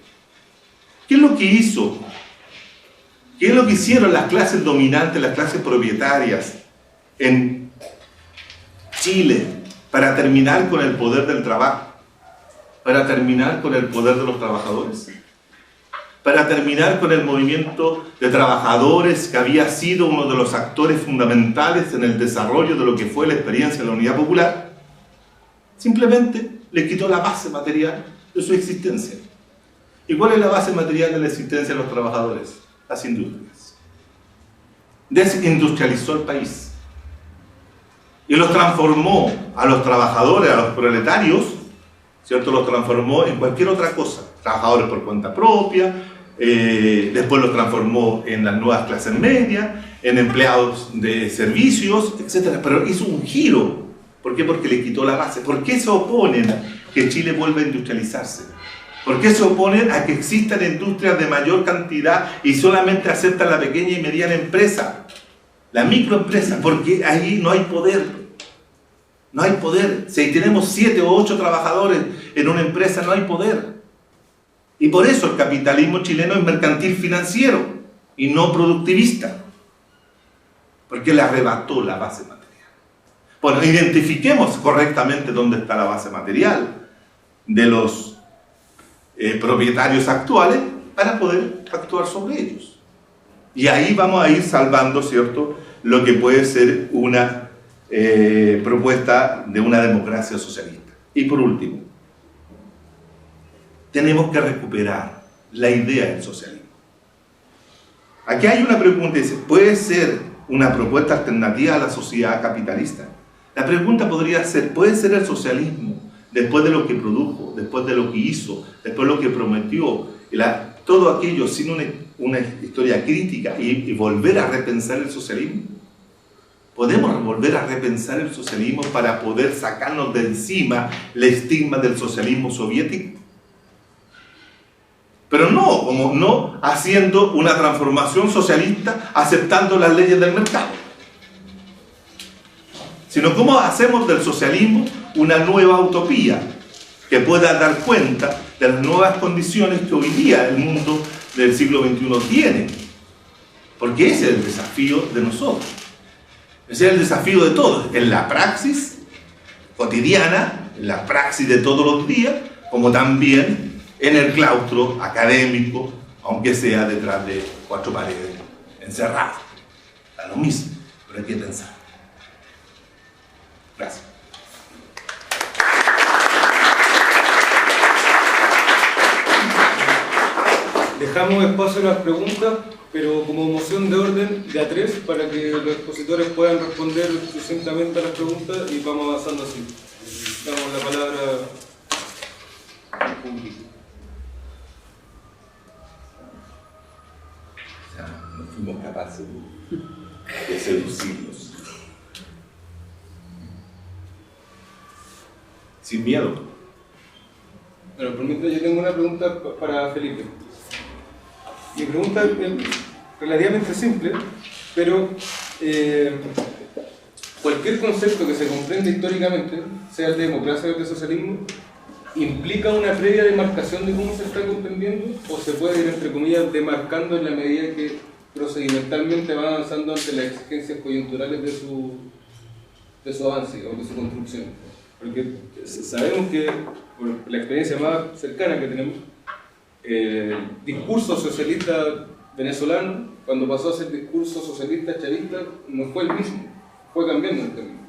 ¿qué es lo que hizo? ¿Qué es lo que hicieron las clases dominantes, las clases propietarias en Chile para terminar con el poder del trabajo? Para terminar con el poder de los trabajadores. para terminar con el movimiento de trabajadores que había sido uno de los actores fundamentales en el desarrollo de lo que fue la experiencia de la Unidad Popular, simplemente le quitó la base material de su existencia. ¿Y cuál es la base material de la existencia de los trabajadores? Las industrias. Desindustrializó el país y los transformó a los trabajadores, a los proletarios, ¿cierto? Los transformó en cualquier otra cosa. Trabajadores por cuenta propia, después los transformó en las nuevas clases medias, en empleados de servicios, etc. Pero hizo un giro. ¿Por qué? Porque le quitó la base. ¿Por qué se oponen a que Chile vuelva a industrializarse? ¿Por qué se oponen a que existan industrias de mayor cantidad y solamente aceptan la pequeña y mediana empresa? La microempresa, porque ahí no hay poder. No hay poder. Si tenemos 7 o 8 trabajadores en una empresa, no hay poder. Y por eso el capitalismo chileno es mercantil financiero y no productivista. Porque le arrebató la base material. Bueno, identifiquemos correctamente dónde está la base material de los propietarios actuales para poder actuar sobre ellos. Y ahí vamos a ir salvando, ¿cierto?, lo que puede ser una propuesta de una democracia socialista. Y por último, tenemos que recuperar la idea del socialismo. Aquí hay una pregunta, dice, ¿puede ser una propuesta alternativa a la sociedad capitalista? La pregunta podría ser, ¿puede ser el socialismo, después de lo que produjo, después de lo que hizo, después de lo que prometió, todo aquello sin una historia crítica y volver a repensar el socialismo? ¿Podemos volver a repensar el socialismo para poder sacarnos de encima el estigma del socialismo soviético? Pero no haciendo una transformación socialista aceptando las leyes del mercado, sino cómo hacemos del socialismo una nueva utopía que pueda dar cuenta de las nuevas condiciones que hoy día el mundo del siglo XXI tiene. Porque ese es el desafío de nosotros. Ese es el desafío de todos, en la praxis cotidiana, en la praxis de todos los días, como también en el claustro académico, aunque sea detrás de 4 paredes, encerrado. Da lo mismo, pero hay que pensar. Gracias. Dejamos espacio a las preguntas, pero como moción de orden de A3 para que los expositores puedan responder sucintamente a las preguntas y vamos avanzando así. Damos la palabra al público. O sea, no fuimos capaces de seducirlos. Sin miedo. Bueno, permítame, yo tengo una pregunta para Felipe. Mi pregunta es relativamente simple, pero cualquier concepto que se comprende históricamente, sea el de democracia o el de socialismo, ¿implica una previa demarcación de cómo se está comprendiendo? ¿O se puede ir, entre comillas, demarcando en la medida que procedimentalmente va avanzando ante las exigencias coyunturales de su avance o de su construcción? Porque sabemos que, por la experiencia más cercana que tenemos, el discurso socialista venezolano, cuando pasó a ser discurso socialista chavista, no fue el mismo, fue cambiando el camino.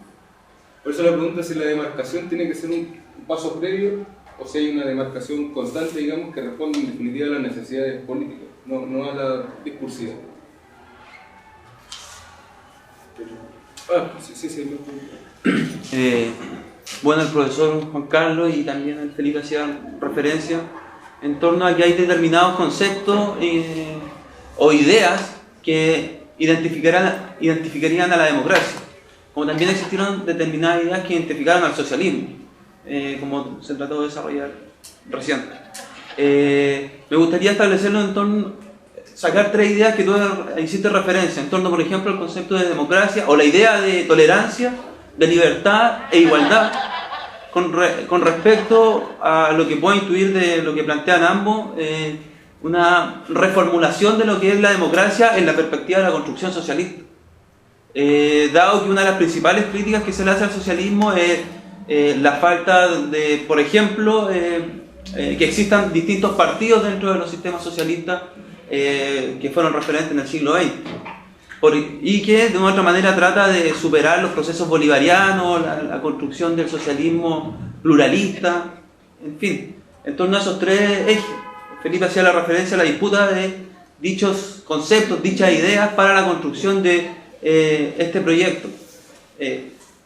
Por eso la pregunta es si la demarcación tiene que ser un paso previo o si hay una demarcación constante, digamos, que responde en definitiva a las necesidades políticas, no a la discursiva. Bueno, el profesor Juan Carlos y también el Felipe hacían referencia en torno a que hay determinados conceptos o ideas que identificarían a la democracia, como también existieron determinadas ideas que identificaron al socialismo, como se trató de desarrollar recién. Me gustaría establecerlo en torno, sacar 3 ideas que tú hiciste referencia, en torno, por ejemplo, al concepto de democracia o la idea de tolerancia, de libertad e igualdad, con respecto a lo que puedo intuir de lo que plantean ambos, una reformulación de lo que es la democracia en la perspectiva de la construcción socialista. Dado que una de las principales críticas que se le hace al socialismo es la falta de, por ejemplo, que existan distintos partidos dentro de los sistemas socialistas que fueron referentes en el siglo XX. Y que de una u otra manera trata de superar los procesos bolivarianos, la construcción del socialismo pluralista, en fin, en torno a esos tres ejes. Felipe hacía la referencia a la disputa de dichos conceptos, dichas ideas para la construcción de este proyecto.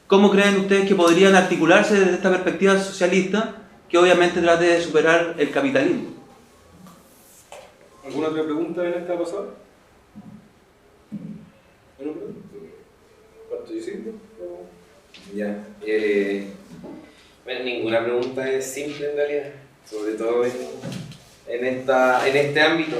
¿Cómo creen ustedes que podrían articularse desde esta perspectiva socialista que obviamente trate de superar el capitalismo? ¿Alguna otra pregunta en esta pasada? ¿Cuánto hiciste? Ya. Bueno, ninguna pregunta es simple en realidad, sobre todo en este ámbito.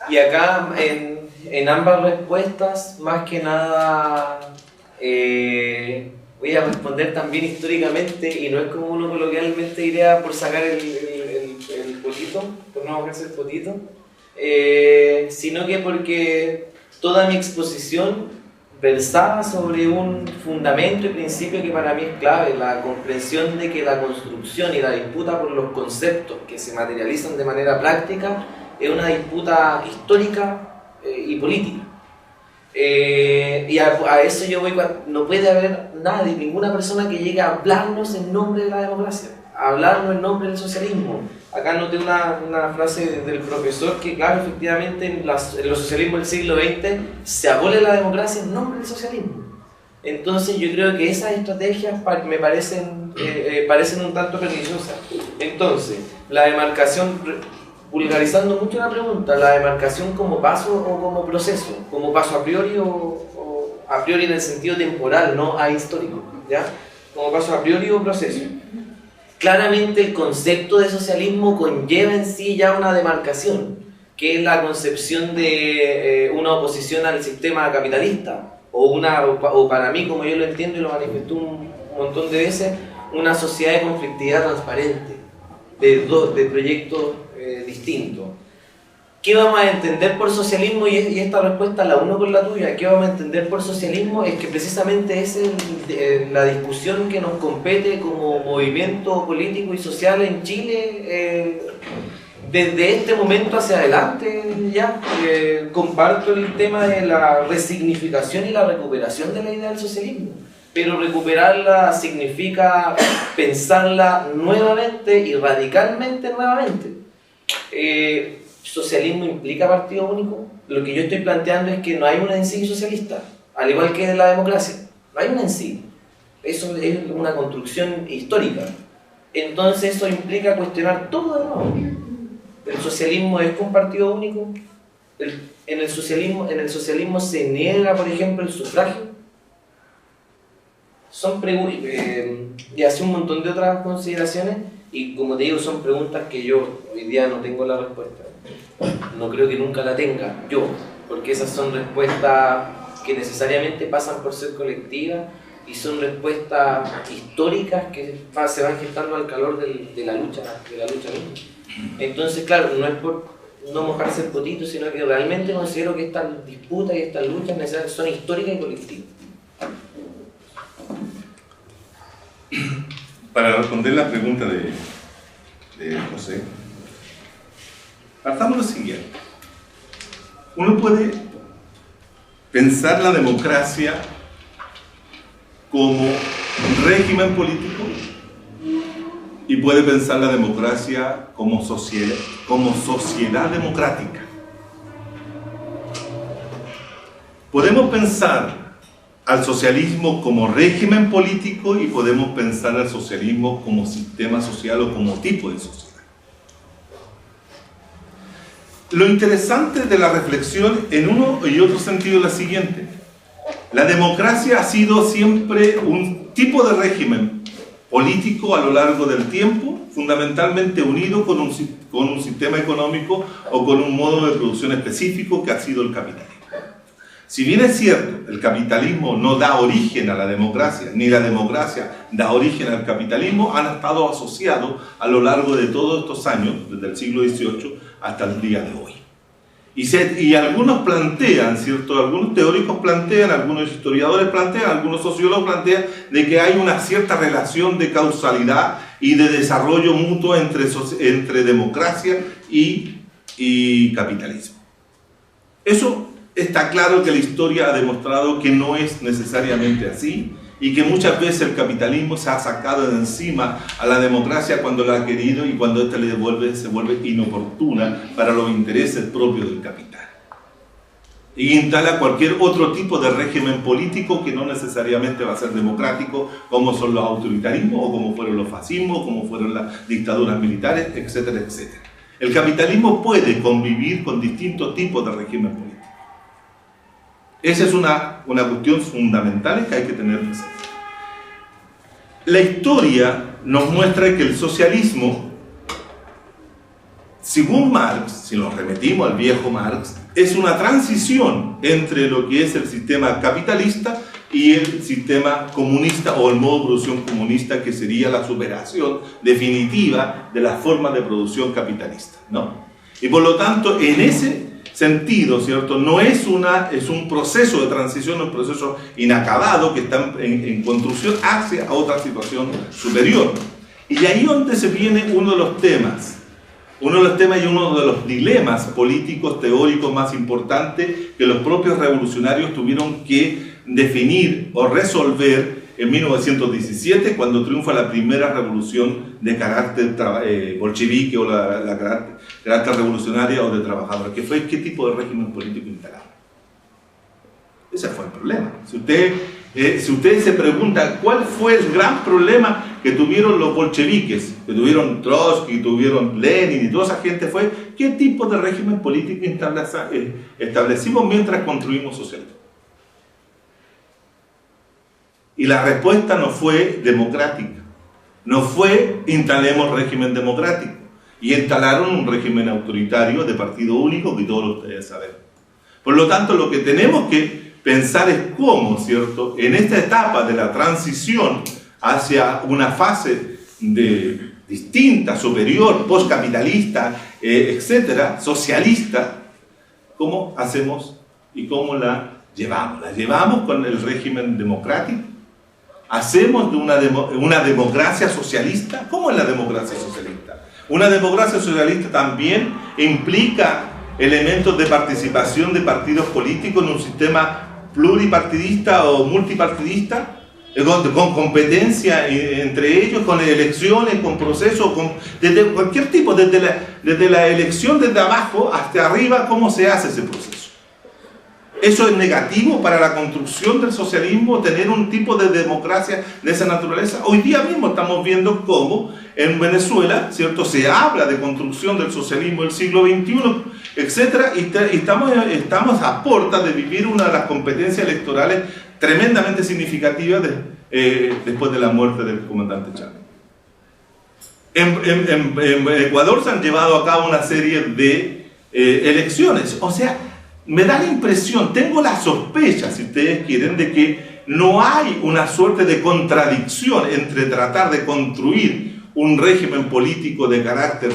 Y acá en ambas respuestas, más que nada, voy a responder también históricamente, y no es como uno coloquialmente diría por sacar el potito, por no bajarse el potito, sino que porque toda mi exposición versaba sobre un fundamento y principio que para mí es clave, la comprensión de que la construcción y la disputa por los conceptos que se materializan de manera práctica es una disputa histórica y política. Y a eso yo voy, no puede haber nadie, ninguna persona que llegue a hablarnos en nombre de la democracia, a hablarnos en nombre del socialismo. Acá noté una frase del profesor que, claro, efectivamente en los socialismos del siglo XX se abole la democracia en nombre del socialismo. Entonces yo creo que esas estrategias me parecen un tanto perniciosas. Entonces, la demarcación, vulgarizando mucho la pregunta, la demarcación como paso o como proceso, como paso a priori o a priori en el sentido temporal, no ahistórico, ¿ya? Como paso a priori o proceso. Claramente el concepto de socialismo conlleva en sí ya una demarcación, que es la concepción de una oposición al sistema capitalista, o para mí, como yo lo entiendo y lo manifestó un montón de veces, una sociedad de conflictividad transparente, de proyectos distintos. ¿Qué vamos a entender por socialismo? Y esta respuesta la uno con la tuya. ¿Qué vamos a entender por socialismo? Es que precisamente es la discusión que nos compete como movimiento político y social en Chile desde este momento hacia adelante. Ya comparto el tema de la resignificación y la recuperación de la idea del socialismo, pero recuperarla significa pensarla nuevamente y radicalmente nuevamente. ¿Socialismo implica partido único? Lo que yo estoy planteando es que no hay una en sí socialista, al igual que la democracia. No hay una en sí. Eso es una construcción histórica. Entonces eso implica cuestionar todo de nuevo. ¿El socialismo es con partido único? ¿En el socialismo se niega, por ejemplo, el sufragio? Son preguntas, y hace un montón de otras consideraciones, y como te digo, son preguntas que yo hoy día no tengo la respuesta. No creo que nunca la tenga yo, porque esas son respuestas que necesariamente pasan por ser colectivas y son respuestas históricas que se van gestando al calor de la lucha misma. Entonces, claro, no es por no mojarse el potito, sino que realmente considero que estas disputas y estas luchas necesarias son históricas y colectivas. Para responder la pregunta de José, partamos lo siguiente. Uno puede pensar la democracia como régimen político y puede pensar la democracia como sociedad democrática. Podemos pensar al socialismo como régimen político y podemos pensar al socialismo como sistema social o como tipo de sociedad. Lo interesante de la reflexión en uno y otro sentido es la siguiente: la democracia ha sido siempre un tipo de régimen político a lo largo del tiempo, fundamentalmente unido con un sistema económico o con un modo de producción específico que ha sido el capitalismo. Si bien es cierto, el capitalismo no da origen a la democracia, ni la democracia da origen al capitalismo, han estado asociados a lo largo de todos estos años, desde el siglo XVIII hasta el día de hoy. Y algunos plantean, ¿cierto? Algunos teóricos plantean, algunos historiadores plantean, algunos sociólogos plantean de que hay una cierta relación de causalidad y de desarrollo mutuo entre democracia y capitalismo. Eso está claro que la historia ha demostrado que no es necesariamente así, y que muchas veces el capitalismo se ha sacado de encima a la democracia cuando la ha querido, y cuando ésta se vuelve inoportuna para los intereses propios del capital. Y instala cualquier otro tipo de régimen político que no necesariamente va a ser democrático, como son los autoritarismos, o como fueron los fascismos, o como fueron las dictaduras militares, etcétera, etcétera. El capitalismo puede convivir con distintos tipos de régimen político. Esa es una cuestión fundamental que hay que tener presente. La historia nos muestra que el socialismo, según Marx, si nos remitimos al viejo Marx, es una transición entre lo que es el sistema capitalista y el sistema comunista, o el modo de producción comunista, que sería la superación definitiva de las formas de producción capitalista, ¿no? Y por lo tanto, en ese sentido, ¿cierto? No es un proceso de transición, un proceso inacabado que está en construcción hacia otra situación superior. Y ahí donde se viene uno de los temas y uno de los dilemas políticos teóricos más importantes que los propios revolucionarios tuvieron que definir o resolver en 1917, cuando triunfa la primera revolución de carácter bolchevique, o la carácter revolucionaria o de trabajadores, que fue qué tipo de régimen político instalado. Ese fue el problema. Si ustedes se preguntan cuál fue el gran problema que tuvieron los bolcheviques, que tuvieron Trotsky, que tuvieron Lenin y toda esa gente, fue qué tipo de régimen político establecimos mientras construimos socialismo. Y la respuesta no fue democrática, no fue instalemos régimen democrático, y instalaron un régimen autoritario de partido único que todos ustedes saben. Por lo tanto, lo que tenemos que pensar es cómo, ¿cierto?, en esta etapa de la transición hacia una fase distinta, superior, postcapitalista, etcétera, socialista, ¿cómo hacemos y cómo la llevamos? ¿La llevamos con el régimen democrático? ¿Hacemos de una democracia socialista? ¿Cómo es la democracia socialista? Una democracia socialista también implica elementos de participación de partidos políticos en un sistema pluripartidista o multipartidista, con competencia entre ellos, con elecciones, con procesos, desde cualquier tipo, desde la elección desde abajo hasta arriba. ¿Cómo se hace ese proceso? ¿Eso es negativo para la construcción del socialismo, tener un tipo de democracia de esa naturaleza? Hoy día mismo estamos viendo cómo en Venezuela, ¿cierto?, se habla de construcción del socialismo del siglo XXI, etc. Y estamos a puertas de vivir una de las competencias electorales tremendamente significativas después de la muerte del comandante Chávez. En Ecuador se han llevado a cabo una serie de elecciones. O sea, me da la impresión, tengo la sospecha, si ustedes quieren, de que no hay una suerte de contradicción entre tratar de construir un régimen político de carácter,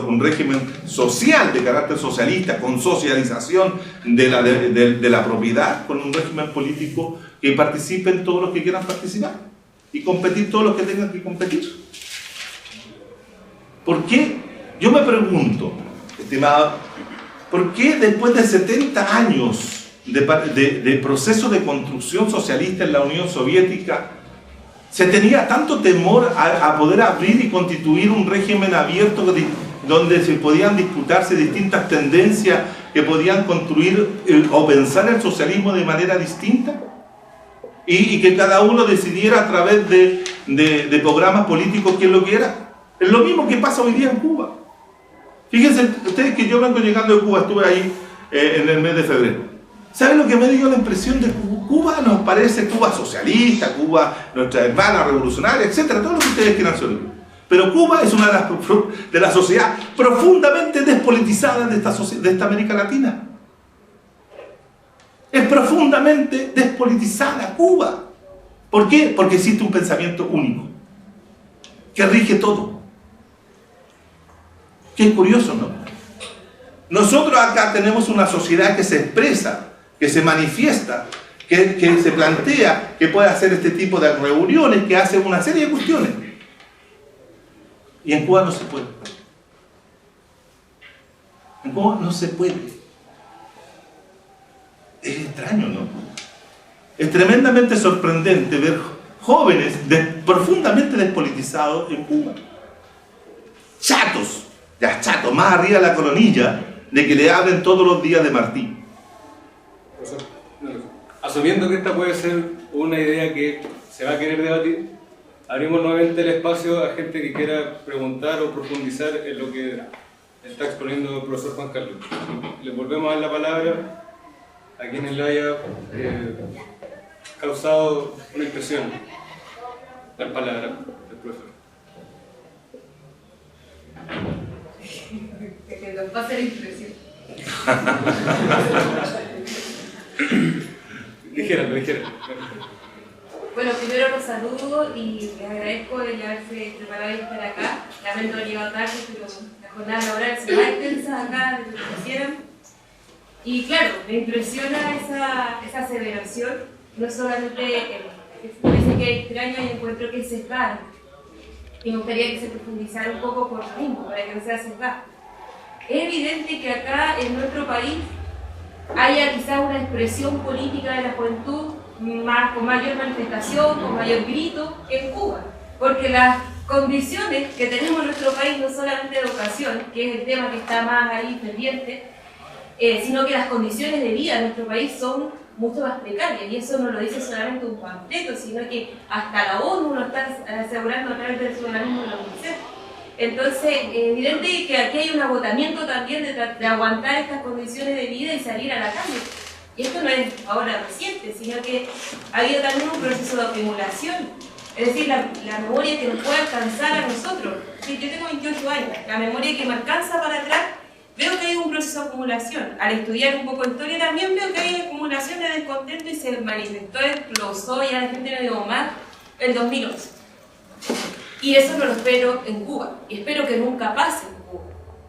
un régimen social de carácter socialista, con socialización de la propiedad, con un régimen político que participen todos los que quieran participar y competir todos los que tengan que competir. ¿Por qué? Yo me pregunto, estimado, ¿por qué después de 70 años de proceso de construcción socialista en la Unión Soviética se tenía tanto temor a poder abrir y constituir un régimen abierto donde se podían disputarse distintas tendencias que podían construir o pensar el socialismo de manera distinta? Y que cada uno decidiera a través de programas políticos qué es lo que era. Es lo mismo que pasa hoy día en Cuba. Fíjense ustedes que yo vengo llegando de Cuba, estuve ahí en el mes de febrero. ¿Saben lo que me dio la impresión de Cuba? Cuba nos parece Cuba socialista, Cuba nuestra hermana revolucionaria, etcétera, todo lo que ustedes quieran saber. Pero Cuba es una de las sociedades profundamente despolitizadas de esta América Latina. Es profundamente despolitizada Cuba. ¿Por qué? Porque existe un pensamiento único que rige todo. Qué curioso, ¿no? Nosotros acá tenemos una sociedad que se expresa, que se manifiesta, que se plantea, que puede hacer este tipo de reuniones, que hace una serie de cuestiones. Y en Cuba no se puede. En Cuba no se puede. Es extraño, ¿no? Es tremendamente sorprendente ver jóvenes profundamente despolitizados en Cuba. Chatos, ya chatos, más arriba de la coronilla, de que le hablen todos los días de Martí. Asumiendo que esta puede ser una idea que se va a querer debatir, abrimos nuevamente el espacio a gente que quiera preguntar o profundizar en lo que está exponiendo el profesor Juan Carlos. Le volvemos a dar la palabra a quienes le haya causado una impresión la palabra del profesor. Que nos va a hacer impresión. Dijéralo. Bueno, primero los saludo y les agradezco el haberse preparado y estar acá. Lamento haber llegado tarde, pero la jornada laboral se va extensa acá de lo que quisieran. Y claro, me impresiona esa aseveración, no solamente dice que es extraño y encuentro que es sesgado. Y me gustaría que se profundizara un poco por lo mismo, para que no sea sesgado. Es evidente que acá en nuestro país haya quizás una expresión política de la juventud con mayor manifestación, con mayor grito que en Cuba. Porque las condiciones que tenemos en nuestro país, no solamente de educación, que es el tema que está más ahí pendiente, sino que las condiciones de vida en nuestro país son mucho más precarias. Y eso no lo dice solamente un panfleto, sino que hasta la ONU lo está asegurando a través del organismo de la UNICEF. Entonces, evidente que aquí hay un agotamiento también de aguantar estas condiciones de vida y salir a la calle. Y esto no es ahora reciente, sino que ha habido también un proceso de acumulación. Es decir, la memoria que nos puede alcanzar a nosotros. Sí, yo tengo 28 años, la memoria que me alcanza para atrás, veo que hay un proceso de acumulación. Al estudiar un poco historia también veo que hay acumulación de descontento y se manifestó, explosó, ya la gente no digo más, el 2011. Y eso no lo espero en Cuba, y espero que nunca pase en Cuba,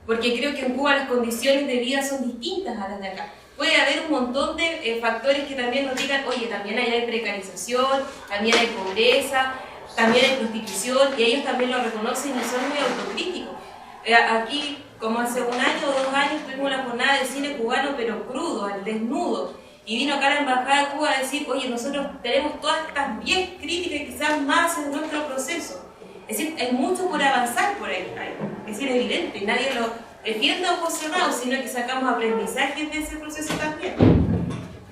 porque creo que en Cuba las condiciones de vida son distintas a las de acá. Puede haber un montón de factores que también nos digan, oye, también hay precarización, también hay pobreza, también hay prostitución, y ellos también lo reconocen y son muy autocríticos. Aquí, como hace 1 año o 2 años, tuvimos una jornada de cine cubano, pero crudo, al desnudo, y vino acá la Embajada de Cuba a decir, oye, nosotros tenemos todas estas 10 críticas y quizás más en nuestro proceso. Es decir, hay mucho por avanzar por ahí, es decir, es evidente, nadie lo defiende o posicionado, sino que sacamos aprendizajes de ese proceso también.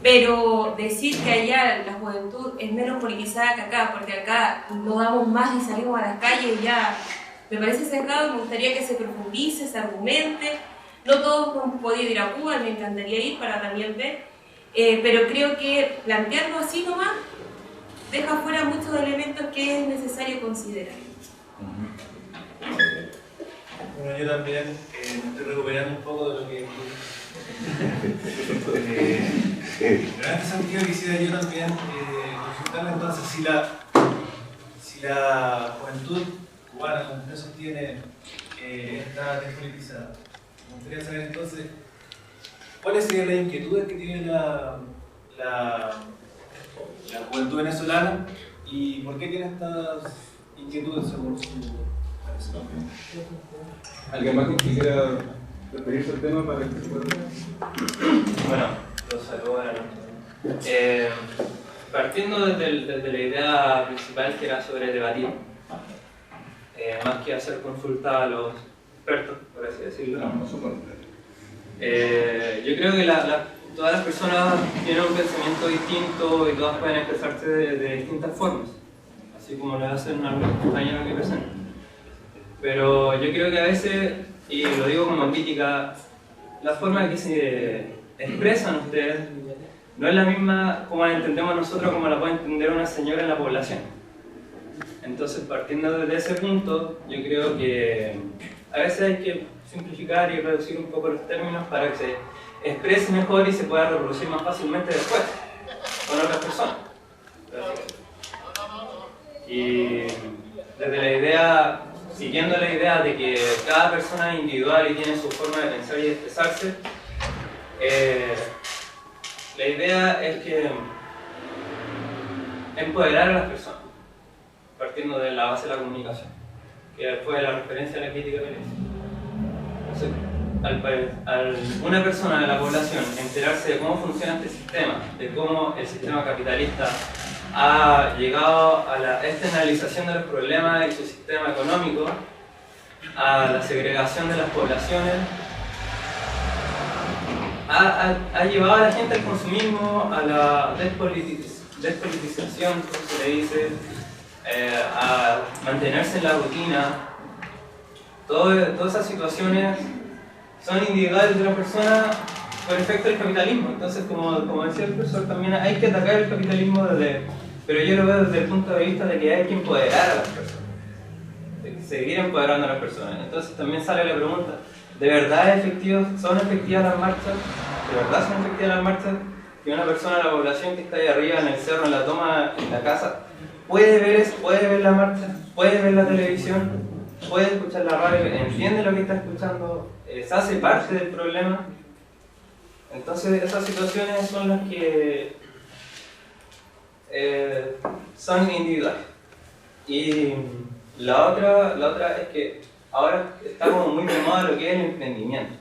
Pero decir que allá la juventud es menos politizada que acá, porque acá nos damos más y salimos a las calles, ya me parece sesgado y me gustaría que se profundice, se argumente. No todos hemos podido ir a Cuba, me encantaría ir para también ver, pero creo que plantearlo así nomás deja fuera muchos elementos que es necesario considerar. Bueno, yo también me estoy recuperando un poco de lo que... pero en ese sentido quisiera yo también consultarme entonces si la juventud cubana, como usted sostiene, está despolitizada. Me gustaría saber entonces cuáles serían las inquietudes que tiene la juventud venezolana y por qué tiene estas inquietudes según su parecer. ¿Alguien más que quisiera referirse al tema para que se pueda? Bueno, los saludo a partiendo desde la idea principal que era sobre debatir, más que hacer consulta a los expertos, por así decirlo. Yo creo que todas las personas tienen un pensamiento distinto y todas pueden expresarse de distintas formas, así como lo hacen algunos compañeros que presentan. Pero yo creo que a veces, y lo digo como crítica, la forma en que se expresan ustedes no es la misma como la entendemos nosotros, como la puede entender una señora en la población. Entonces, partiendo desde ese punto, yo creo que a veces hay que simplificar y reducir un poco los términos para que se exprese mejor y se pueda reproducir más fácilmente después con otras personas. Y desde la idea, siguiendo la idea de que cada persona es individual y tiene su forma de pensar y de expresarse, la idea es que empoderar a las personas, partiendo de la base de la comunicación, que fue la referencia a la crítica periodística. Entonces, al una persona de la población enterarse de cómo funciona este sistema, de cómo el sistema capitalista ha llegado a la externalización de los problemas de su sistema económico, a la segregación de las poblaciones, ha llevado a la gente al consumismo, a la despolitización, como se le dice, a mantenerse en la rutina. Todas esas situaciones son individuales de la persona por efecto del capitalismo. Entonces, como decía el profesor, también hay que atacar el capitalismo pero yo lo veo desde el punto de vista de que hay que empoderar a las personas, de que seguir empoderando a las personas. Entonces también sale la pregunta, ¿de verdad son efectivas las marchas? ¿De verdad son efectivas las marchas? Que una persona de la población que está ahí arriba en el cerro, en la toma, en la casa, puede ver la marcha, puede ver la televisión, puede escuchar la radio, entiende lo que está escuchando, se hace parte del problema. Entonces esas situaciones son las que son individuales. Y la otra es que ahora está como muy de moda lo que es el emprendimiento.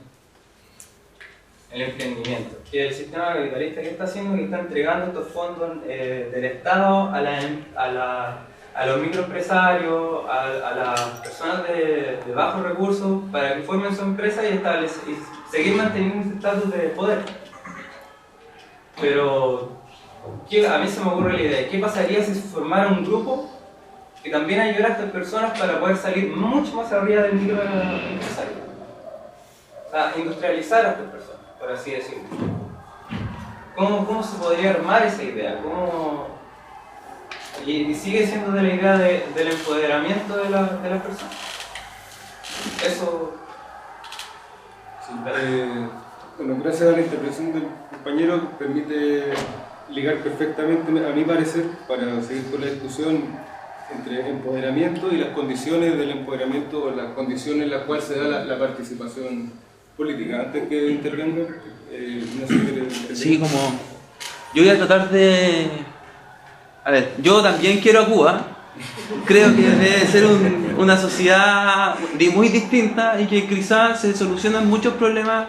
El emprendimiento, que el sistema capitalista que está haciendo, que está entregando estos fondos del Estado a los microempresarios, a las personas de bajos recursos, para que formen su empresa y seguir manteniendo ese estatus de poder. Pero a mí se me ocurre la idea, ¿qué pasaría si se formara un grupo que también ayudara a estas personas para poder salir mucho más arriba del microempresario? O sea, industrializar a estas personas, por así decirlo. ¿Cómo se podría armar esa idea? Y sigue siendo de la idea del empoderamiento de las personas. Eso. Sí, bueno, gracias a la interpretación del compañero, permite ligar perfectamente, a mi parecer, para seguir con la discusión entre empoderamiento y las condiciones del empoderamiento, o las condiciones en las cuales se da la participación política. Antes que intervenga, no sé qué. Sí, como yo voy a tratar de... A ver, yo también quiero a Cuba. Creo que debe ser una sociedad muy distinta y que quizás se solucionan muchos problemas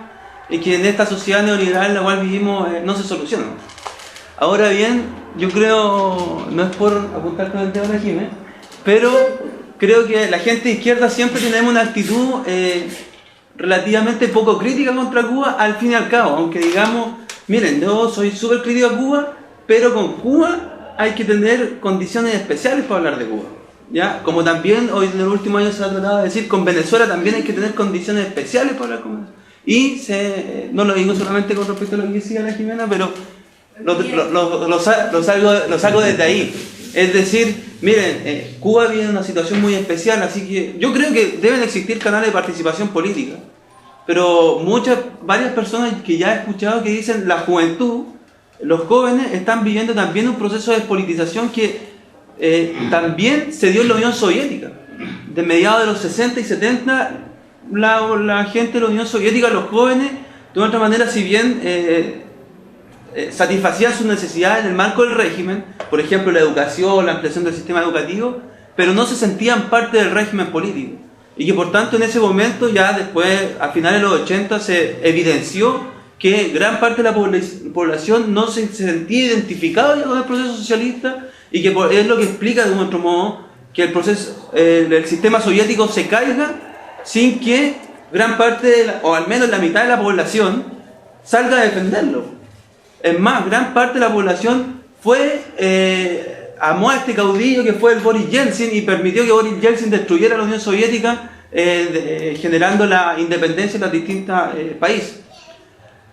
y que en esta sociedad neoliberal en la cual vivimos no se solucionan. Ahora bien, yo creo, no es por apuntar con el dedo a la Jiménez, pero creo que la gente de izquierda siempre tenemos una actitud relativamente poco crítica contra Cuba, al fin y al cabo, aunque digamos, miren, yo soy súper crítico a Cuba, pero con Cuba hay que tener condiciones especiales para hablar de Cuba, ¿ya? Como también hoy en el último año se ha tratado de decir, con Venezuela también hay que tener condiciones especiales para hablar con Venezuela. Y no lo digo solamente con respecto a lo que decía la Jimena, pero lo saco desde ahí. Es decir, miren, Cuba vive en una situación muy especial, así que yo creo que deben existir canales de participación política. Pero varias personas que ya he escuchado que dicen la juventud, los jóvenes están viviendo también un proceso de despolitización que también se dio en la Unión Soviética. De mediados de los 60 y 70, la gente de la Unión Soviética, los jóvenes, de otra manera, si bien satisfacían sus necesidades en el marco del régimen, por ejemplo la educación, la ampliación del sistema educativo, pero no se sentían parte del régimen político. Y que por tanto en ese momento, ya después, a finales de los 80, se evidenció que gran parte de la población no se sentía identificada con el proceso socialista y que es lo que explica de un otro modo que el sistema soviético se caiga sin que gran parte, o al menos la mitad de la población, salga a defenderlo. Es más, gran parte de la población amó a este caudillo que fue el Boris Yeltsin y permitió que Boris Yeltsin destruyera la Unión Soviética, generando la independencia en los distintos países.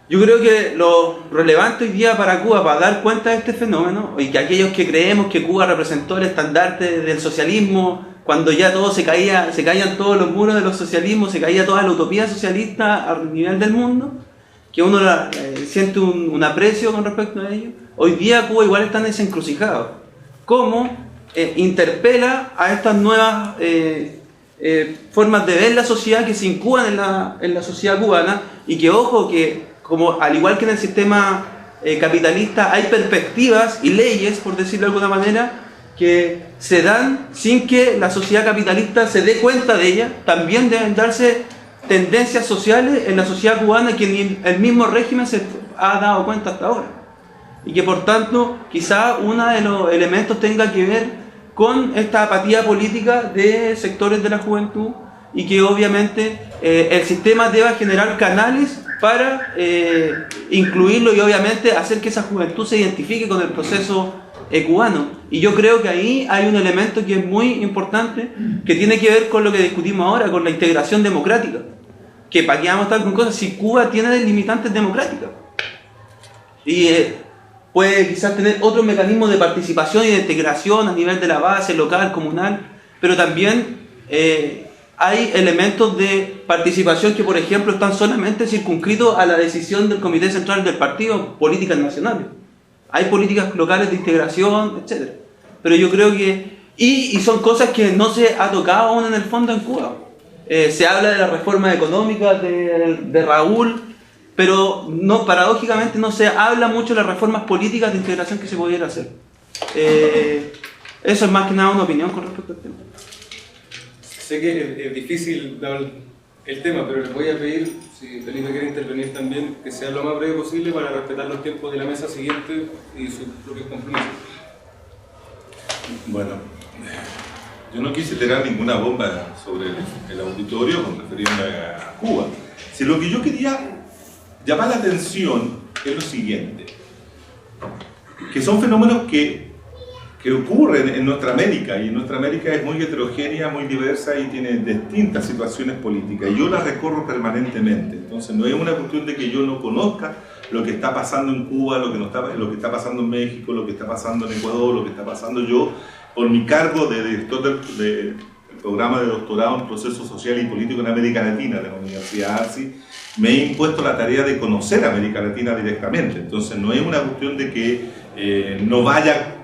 Yo creo que lo relevante hoy día para Cuba, para dar cuenta de este fenómeno, y que aquellos que creemos que Cuba representó el estandarte del socialismo, cuando ya todo se caían todos los muros de los socialismos, se caía toda la utopía socialista a nivel del mundo, que uno siente un aprecio con respecto a ello. Hoy día Cuba igual está en esa encrucijada. ¿Cómo interpela a estas nuevas formas de ver la sociedad que se incuban en la sociedad cubana? Y que, ojo, que como al igual que en el sistema capitalista hay perspectivas y leyes, por decirlo de alguna manera, que se dan sin que la sociedad capitalista se dé cuenta de ellas. También deben darse tendencias sociales en la sociedad cubana que ni el mismo régimen se ha dado cuenta hasta ahora. Y que por tanto quizá uno de los elementos tenga que ver con esta apatía política de sectores de la juventud, y que obviamente el sistema deba generar canales para incluirlo y obviamente hacer que esa juventud se identifique con el proceso cubano. Y yo creo que ahí hay un elemento que es muy importante, que tiene que ver con lo que discutimos ahora, con la integración democrática. Que para qué vamos a estar con cosas si Cuba tiene limitantes democráticas. Y puede quizás tener otros mecanismos de participación y de integración a nivel de la base, local, comunal, pero también hay elementos de participación que, por ejemplo, están solamente circunscritos a la decisión del Comité Central del Partido, políticas nacionales. Hay políticas locales de integración, etc. Pero yo creo que... Y son cosas que no se ha tocado aún en el fondo en Cuba. Se habla de la reforma económica de Raúl, pero no, paradójicamente no se habla mucho de las reformas políticas de integración que se pudiera hacer. Eso es más que nada una opinión con respecto al tema. Sé que es difícil dar el tema, pero les voy a pedir, si Felipe quiere intervenir también, que sea lo más breve posible para respetar los tiempos de la mesa siguiente y sus propios compromisos. Bueno, yo no quise tirar ninguna bomba sobre el auditorio con refiriéndome a Cuba. Si lo que yo quería llamar la atención es lo siguiente, que son fenómenos que ocurren en nuestra América, y en nuestra América es muy heterogénea, muy diversa y tiene distintas situaciones políticas, y yo las recorro permanentemente. Entonces no es una cuestión de que yo no conozca lo que está pasando en Cuba, lo que está pasando en México, lo que está pasando en Ecuador, lo que está pasando yo, por mi cargo de director del programa de doctorado en proceso social y político en América Latina de la Universidad ARCI. Me he impuesto la tarea de conocer América Latina directamente. Entonces no es una cuestión de que no vaya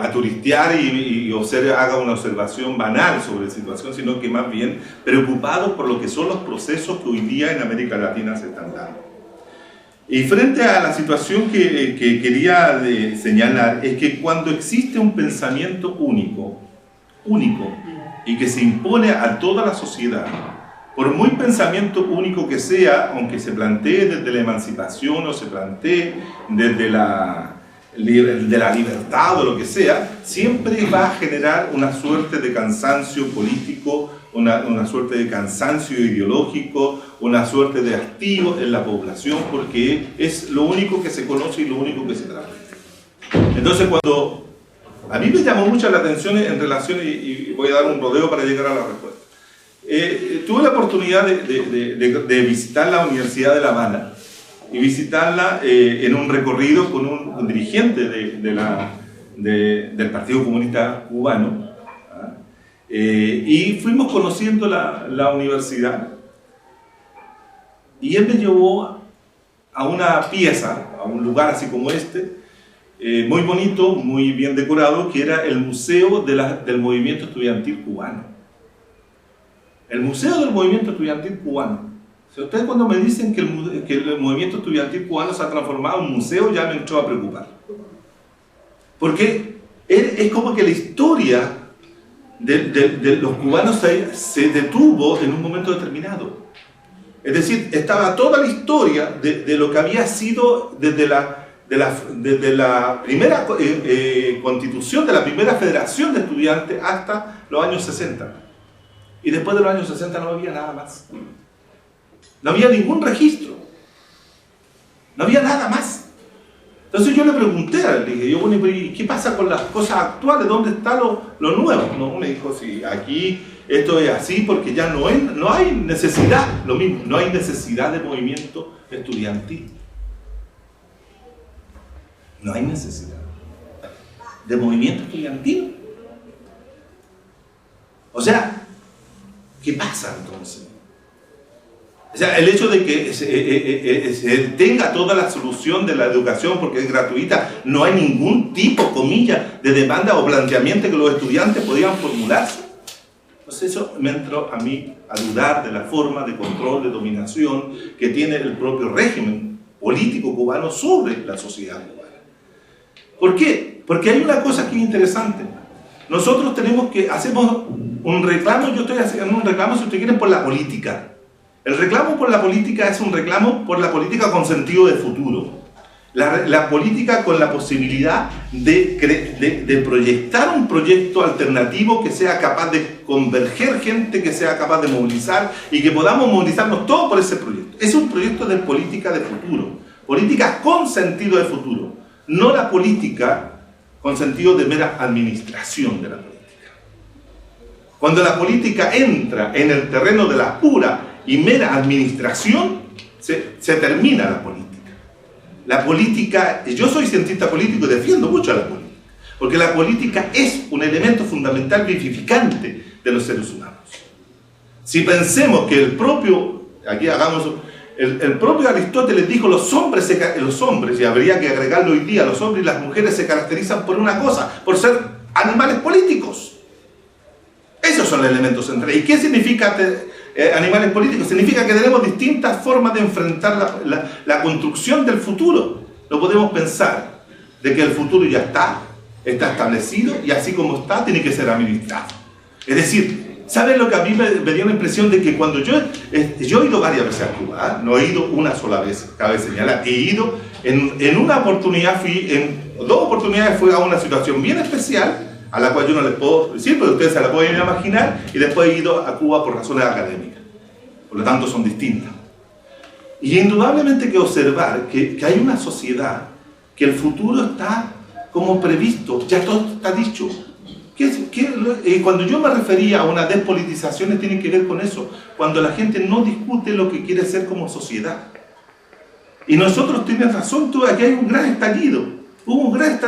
a turistear y haga una observación banal sobre la situación, sino que más bien preocupado por lo que son los procesos que hoy día en América Latina se están dando. Y frente a la situación que quería señalar, es que cuando existe un pensamiento único, y que se impone a toda la sociedad, por muy pensamiento único que sea, aunque se plantee desde la emancipación o se plantee desde la libertad o lo que sea, siempre va a generar una suerte de cansancio político, una suerte de cansancio ideológico, una suerte de hastío en la población, porque es lo único que se conoce y lo único que se transmite. Entonces, cuando a mí me llamó mucho la atención en relación, y voy a dar un rodeo para llegar a la respuesta, tuve la oportunidad de visitar la Universidad de La Habana y visitarla en un recorrido con un dirigente del Partido Comunista Cubano, y fuimos conociendo la universidad, y él me llevó a una pieza, a un lugar así como este, muy bonito, muy bien decorado, que era el Museo del Movimiento Estudiantil Cubano. El Museo del Movimiento Estudiantil Cubano. Si ustedes cuando me dicen que el movimiento estudiantil cubano se ha transformado en un museo, ya me entró a preocupar. Porque es como que la historia de los cubanos se detuvo en un momento determinado. Es decir, estaba toda la historia de lo que había sido desde la primera constitución, de la primera federación de estudiantes hasta los años 60. Y después de los años 60 no había nada más. No había ningún registro. No había nada más. Entonces yo le pregunté, le dije, bueno, ¿qué pasa con las cosas actuales? ¿Dónde está lo nuevo? No, me dijo, sí, aquí esto es así porque ya no hay necesidad, lo mismo, no hay necesidad de movimiento estudiantil. No hay necesidad de movimiento estudiantil. O sea, ¿qué pasa entonces? O sea, el hecho de que se tenga toda la solución de la educación porque es gratuita, no hay ningún tipo, comillas, de demanda o planteamiento que los estudiantes podían formularse. Entonces eso me entró a mí a dudar de la forma de control, de dominación que tiene el propio régimen político cubano sobre la sociedad cubana. ¿Por qué? Porque hay una cosa que es interesante. Nosotros hacemos un reclamo, yo estoy haciendo un reclamo, si ustedes quieren, por la política. El reclamo por la política es un reclamo por la política con sentido de futuro. La política con la posibilidad de proyectar un proyecto alternativo que sea capaz de converger gente, que sea capaz de movilizar y que podamos movilizarnos todos por ese proyecto. Es un proyecto de política de futuro, política con sentido de futuro, no la política con sentido de mera administración de la política. Cuando la política entra en el terreno de la pura y mera administración, se termina la política. La política, yo soy cientista político y defiendo mucho a la política, porque la política es un elemento fundamental vivificante de los seres humanos. Si pensemos que el propio Aristóteles dijo los hombres, y habría que agregarlo hoy día, los hombres y las mujeres se caracterizan por una cosa, por ser animales políticos. Esos son los elementos centrales. ¿Y qué significa animales políticos? Significa que tenemos distintas formas de enfrentar la construcción del futuro. No podemos pensar de que el futuro ya está establecido y así como está, tiene que ser administrado. Es decir, ¿saben lo que a mí me dio la impresión de que cuando yo he ido varias veces a Cuba, no he ido una sola vez, cabe señalar, he ido en una oportunidad, en 2 oportunidades fui a una situación bien especial, a la cual yo no les puedo decir, pero ustedes se la pueden imaginar, y después he ido a Cuba por razones académicas. Por lo tanto, son distintas. Y indudablemente que observar que hay una sociedad, que el futuro está como previsto, ya todo está dicho. Cuando yo me refería a una despolitización, tiene que ver con eso, cuando la gente no discute lo que quiere ser como sociedad. Y nosotros tenemos razón, aquí hay un gran estallido. Hubo un gran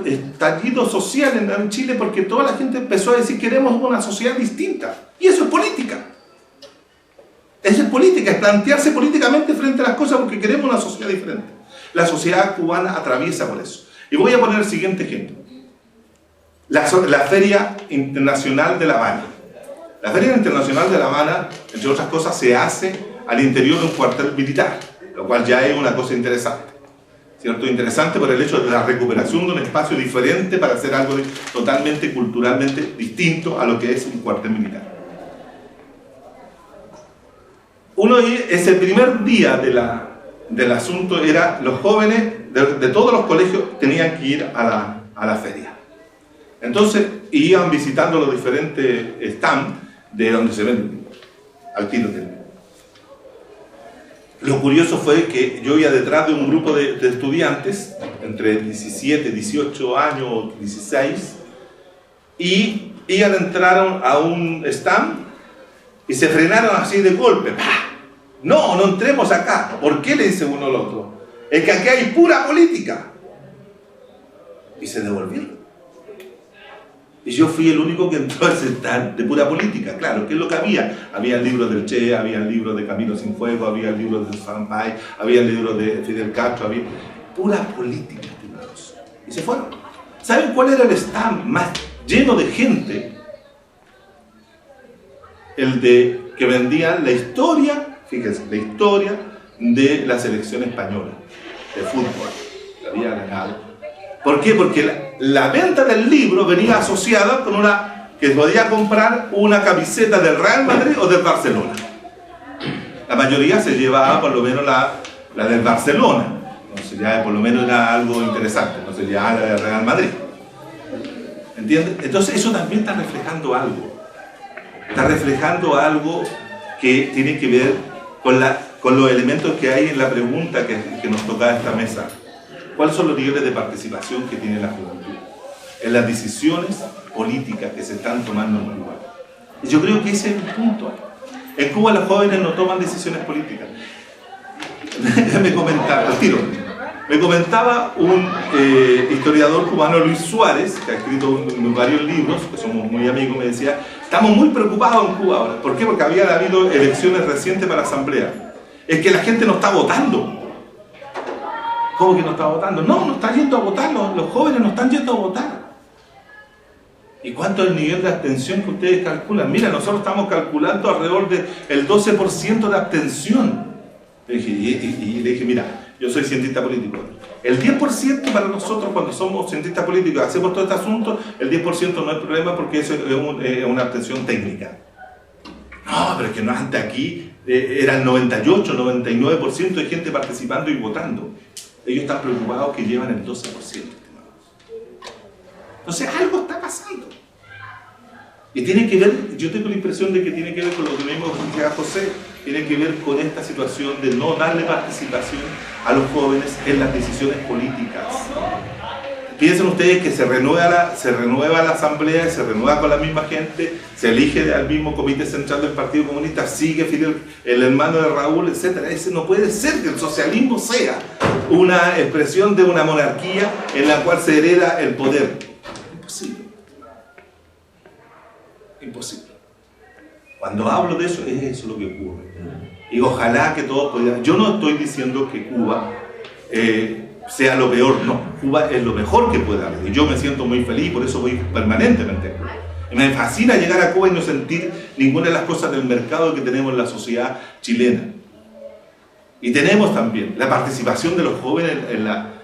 estallido social en Chile porque toda la gente empezó a decir queremos una sociedad distinta. Y eso es política. Eso es política, es plantearse políticamente frente a las cosas porque queremos una sociedad diferente. La sociedad cubana atraviesa por eso. Y voy a poner el siguiente ejemplo. La Feria Internacional de La Habana. La Feria Internacional de La Habana, entre otras cosas, se hace al interior de un cuartel militar, lo cual ya es una cosa interesante. ¿Cierto? Interesante por el hecho de la recuperación de un espacio diferente para hacer algo totalmente culturalmente distinto a lo que es un cuartel militar. Ese primer día del asunto era los jóvenes de todos los colegios tenían que ir a la feria. Entonces iban visitando los diferentes stands de donde se venden al tiro del. Lo curioso fue que yo iba detrás de un grupo de estudiantes, entre 17, 18 años, 16, y entraron a un stand y se frenaron así de golpe. ¡Pah! No entremos acá. ¿Por qué? Le dice uno al otro. Es que aquí hay pura política. Y se devolvieron. Y yo fui el único que entró a ese stand de pura política. Claro, ¿qué es lo que había? Había el libro del Che, había el libro de Camilo Sin Fuego, había el libro de Sampay, había el libro de Fidel Castro, había pura política, estimados. Y se fueron. ¿Saben cuál era el stand más lleno de gente? El que vendía la historia, fíjense, la historia de la selección española de fútbol, que había ganado. ¿Por qué? Porque la venta del libro venía asociada con que podía comprar una camiseta del Real Madrid o del Barcelona. La mayoría se llevaba por lo menos la del Barcelona. Entonces ya por lo menos era algo interesante, no se llevaba la del Real Madrid. ¿Entiendes? Entonces eso también está reflejando algo. Está reflejando algo que tiene que ver con los elementos que hay en la pregunta que nos toca esta mesa. ¿Cuáles son los niveles de participación que tiene la juventud en las decisiones políticas que se están tomando en Cuba? Y yo creo que ese es el punto. En Cuba los jóvenes no toman decisiones políticas. Me comentaba un historiador cubano, Luis Suárez, que ha escrito varios libros, que somos muy amigos, me decía, estamos muy preocupados en Cuba ahora. ¿Por qué? Porque había habido elecciones recientes para la asamblea. Es que la gente no está votando. ¿Cómo que no está votando? No está yendo a votar, los jóvenes no están yendo a votar. ¿Y cuánto es el nivel de abstención que ustedes calculan? Mira, nosotros estamos calculando alrededor del 12% de abstención. Y le dije, mira, yo soy cientista político. El 10% para nosotros, cuando somos cientistas políticos, hacemos todo este asunto, el 10% no es problema porque eso es una abstención técnica. No, pero es que no, antes aquí era el 98, 99% de gente participando y votando. Ellos están preocupados que llevan el 12%. Entonces algo está pasando. Y tiene que ver, yo tengo la impresión de que tiene que ver con lo que mismo decía José, tiene que ver con esta situación de no darle participación a los jóvenes en las decisiones políticas. Piensen ustedes que se renueva la asamblea, se renueva con la misma gente, se elige al mismo comité central del Partido Comunista, sigue Fidel, el hermano de Raúl, etc. Ese no puede ser que el socialismo sea una expresión de una monarquía en la cual se hereda el poder. Imposible. Imposible. Cuando hablo de eso, es eso lo que ocurre. Y ojalá que todos pudieran... Yo no estoy diciendo que Cuba sea lo peor, no. Cuba es lo mejor que puede haber. Y yo me siento muy feliz, por eso voy permanentemente a Cuba. Y me fascina llegar a Cuba y no sentir ninguna de las cosas del mercado que tenemos en la sociedad chilena. Y tenemos también la participación de los jóvenes en la...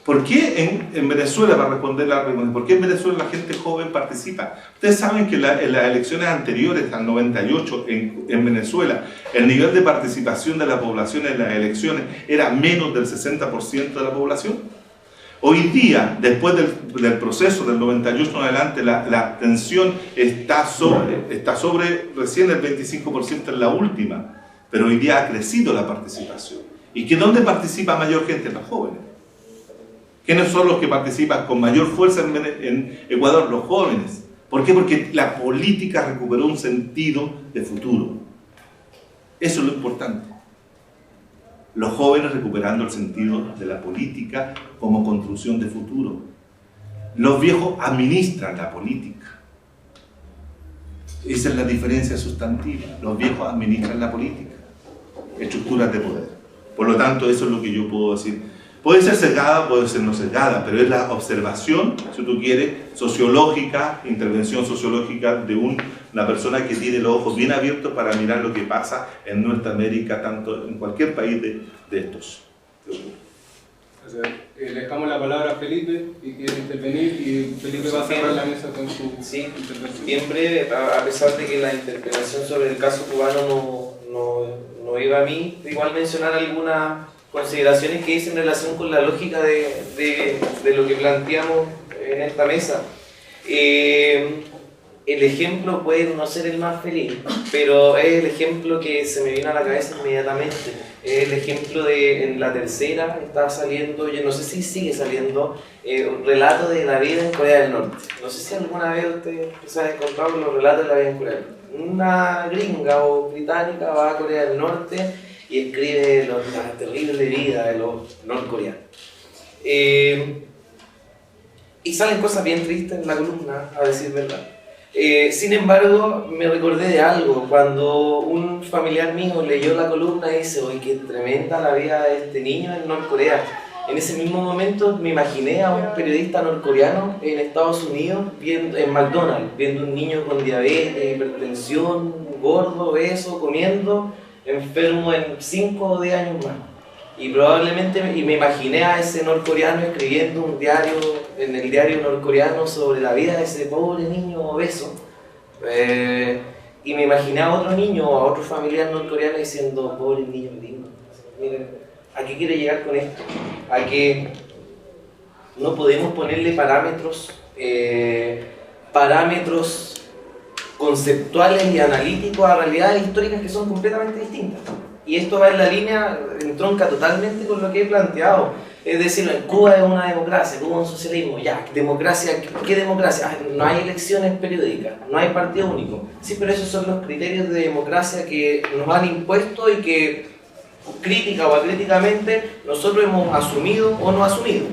¿Por qué en Venezuela, para responder la pregunta, por qué en Venezuela la gente joven participa? Ustedes saben que en las elecciones anteriores, al 98, en Venezuela, el nivel de participación de la población en las elecciones era menos del 60% de la población. Hoy día, después del proceso del 98 en adelante, la abstención está sobre recién el 25% en la última, pero hoy día ha crecido la participación. ¿Y que dónde participa mayor gente? Los jóvenes. ¿Quiénes son los que participan con mayor fuerza en Ecuador? Los jóvenes. ¿Por qué? Porque la política recuperó un sentido de futuro. Eso es lo importante. Los jóvenes recuperando el sentido de la política como construcción de futuro. Los viejos administran la política. Esa es la diferencia sustantiva. Los viejos administran la política. Estructuras de poder. Por lo tanto, eso es lo que yo puedo decir. Puede ser sesgada, puede ser no sesgada, pero es la observación, si tú quieres, sociológica, intervención sociológica de una persona que tiene los ojos bien abiertos para mirar lo que pasa en nuestra América, tanto en cualquier país de estos. Le dejamos la palabra a Felipe y quiere intervenir, y Felipe va a cerrar la mesa con su intervención. Bien breve, a pesar de que la interpelación sobre el caso cubano no iba a mí, igual mencionar algunas consideraciones que hice en relación con la lógica de lo que planteamos en esta mesa. El ejemplo puede no ser el más feliz, pero es el ejemplo que se me vino a la cabeza inmediatamente. Es el ejemplo de, en La Tercera, está saliendo, yo no sé si sigue saliendo, un relato de la vida en Corea del Norte. No sé si alguna vez ustedes se han encontrado con los relatos de la vida en Corea del Norte. Una gringa o británica va a Corea del Norte y escribe la terrible vida de los norcoreanos. Y salen cosas bien tristes en la columna, a decir verdad. Sin embargo, me recordé de algo. Cuando un familiar mío leyó la columna y dice, oye, qué tremenda la vida de este niño en Norcorea. En ese mismo momento me imaginé a un periodista norcoreano en Estados Unidos, en McDonald's, viendo un niño con diabetes, hipertensión, gordo, obeso, comiendo, enfermo en 5 o 10 años más. Y probablemente me imaginé a ese norcoreano escribiendo un diario, en el diario norcoreano, sobre la vida de ese pobre niño obeso. Y me imaginé a otro niño o a otro familiar norcoreano diciendo, pobre niño lindo. Miren, ¿a qué quiere llegar con esto? A que no podemos ponerle parámetros conceptuales y analíticos a realidades históricas que son completamente distintas. Y esto va en la línea, entronca totalmente con lo que he planteado. Es decir, Cuba es una democracia, Cuba es un socialismo. Ya, democracia, ¿qué democracia? No hay elecciones periódicas, no hay partido único. Sí, pero esos son los criterios de democracia que nos han impuesto y que, crítica o acríticamente, nosotros hemos asumido o no asumido.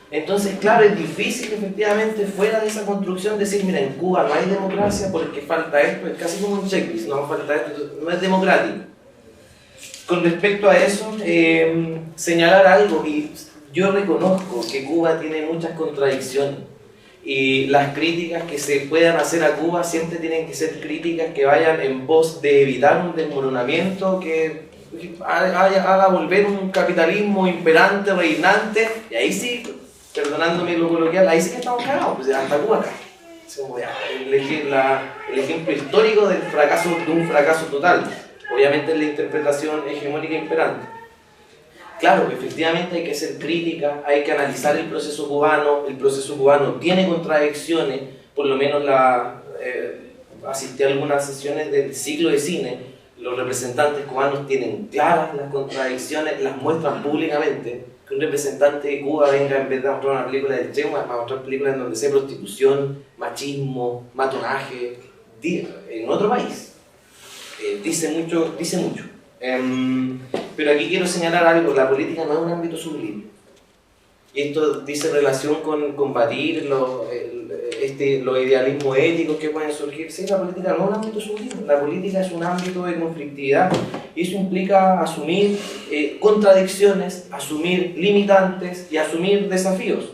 Entonces, claro, es difícil efectivamente fuera de esa construcción decir, mira, en Cuba no hay democracia porque falta esto, es casi como un checklist, no falta esto, no es democrático. Con respecto a eso, señalar algo, y yo reconozco que Cuba tiene muchas contradicciones y las críticas que se puedan hacer a Cuba siempre tienen que ser críticas que vayan en pos de evitar un desmoronamiento que haga volver un capitalismo imperante, reinante, y ahí sí, perdonándome lo coloquial, ahí sí que estamos cagados, pues hasta Cuba acá. El ejemplo histórico de un fracaso total, obviamente es la interpretación hegemónica imperante. Claro, efectivamente hay que hacer crítica, hay que analizar el proceso cubano tiene contradicciones, por lo menos asistí a algunas sesiones del ciclo de cine, los representantes cubanos tienen claras las contradicciones, las muestran públicamente. Que un representante de Cuba venga, en vez de mostrar una película del Che, a mostrar películas en donde se prostitución, machismo, matonaje, en otro país. Dice mucho. Pero aquí quiero señalar algo, la política no es un ámbito sublime. Y esto dice relación con combatir los idealismos éticos que pueden surgir. Sí, la política no es un ámbito sublime, la política es un ámbito de conflictividad y eso implica asumir contradicciones, asumir limitantes y asumir desafíos.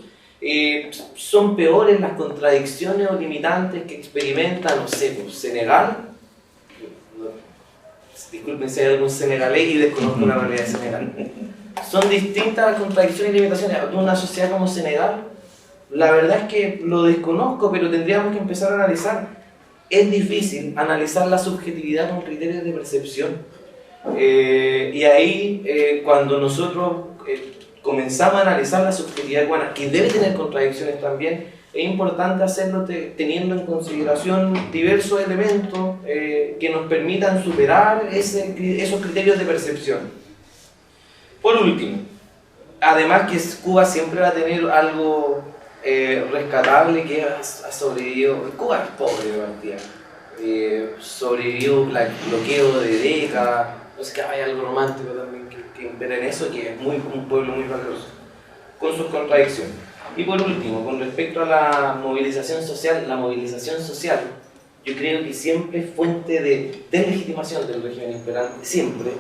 Son peores las contradicciones o limitantes que experimenta, no sé, Senegal. Disculpen si hay algún senegalés y desconozco la realidad de Senegal. Son distintas las contradicciones y limitaciones de una sociedad como Senegal. La verdad es que lo desconozco, pero tendríamos que empezar a analizar. Es difícil analizar la subjetividad con criterios de percepción. Y ahí, cuando nosotros comenzamos a analizar la subjetividad cubana, que debe tener contradicciones también, es importante hacerlo teniendo en consideración diversos elementos que nos permitan superar esos criterios de percepción. Por último, además que Cuba siempre va a tener algo rescatable que ha sobrevivido. Cuba es pobre de partida, sobrevivió el bloqueo de décadas, no sé, que hay algo romántico también que impera en eso, que es un pueblo muy valioso, con sus contradicciones. Y por último, con respecto a la movilización social, yo creo que siempre es fuente de deslegitimación del régimen imperante, siempre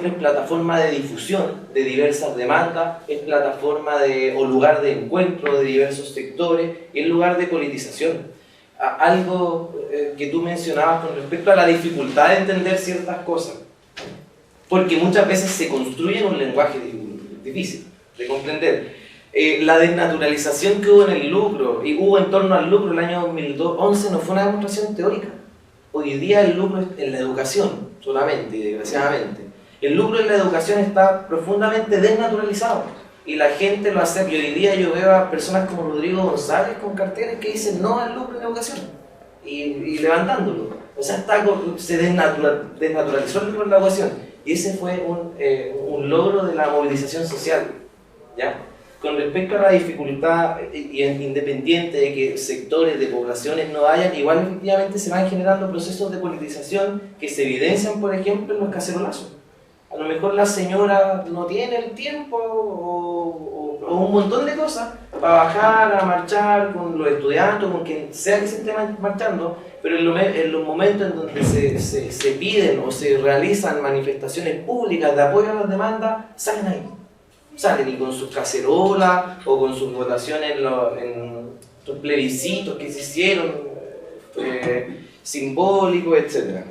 es plataforma de difusión de diversas demandas, es plataforma o lugar de encuentro de diversos sectores, es lugar de politización. Algo que tú mencionabas con respecto a la dificultad de entender ciertas cosas, porque muchas veces se construye un lenguaje difícil de comprender. La desnaturalización que hubo en el lucro, y hubo en torno al lucro el año 2011, no fue una demostración teórica. Hoy día el lucro es en la educación solamente, y desgraciadamente. El lucro en la educación está profundamente desnaturalizado y la gente lo acepta. Y hoy día yo veo a personas como Rodrigo González con carteles que dicen no al lucro en la educación y levantándolo. O sea, se desnaturalizó el lucro en la educación y ese fue un logro de la movilización social, ¿ya? Con respecto a la dificultad, y independiente de que sectores de poblaciones no hayan, igual efectivamente se van generando procesos de politización que se evidencian, por ejemplo, en los cacerolazos. A lo mejor la señora no tiene el tiempo o un montón de cosas para bajar a marchar con los estudiantes, con quien sea que se esté marchando, pero en los momentos en donde se piden o se realizan manifestaciones públicas de apoyo a las demandas, salen ahí. Salen y con sus cacerolas o con sus votaciones en los plebiscitos que se hicieron, simbólicos, etc.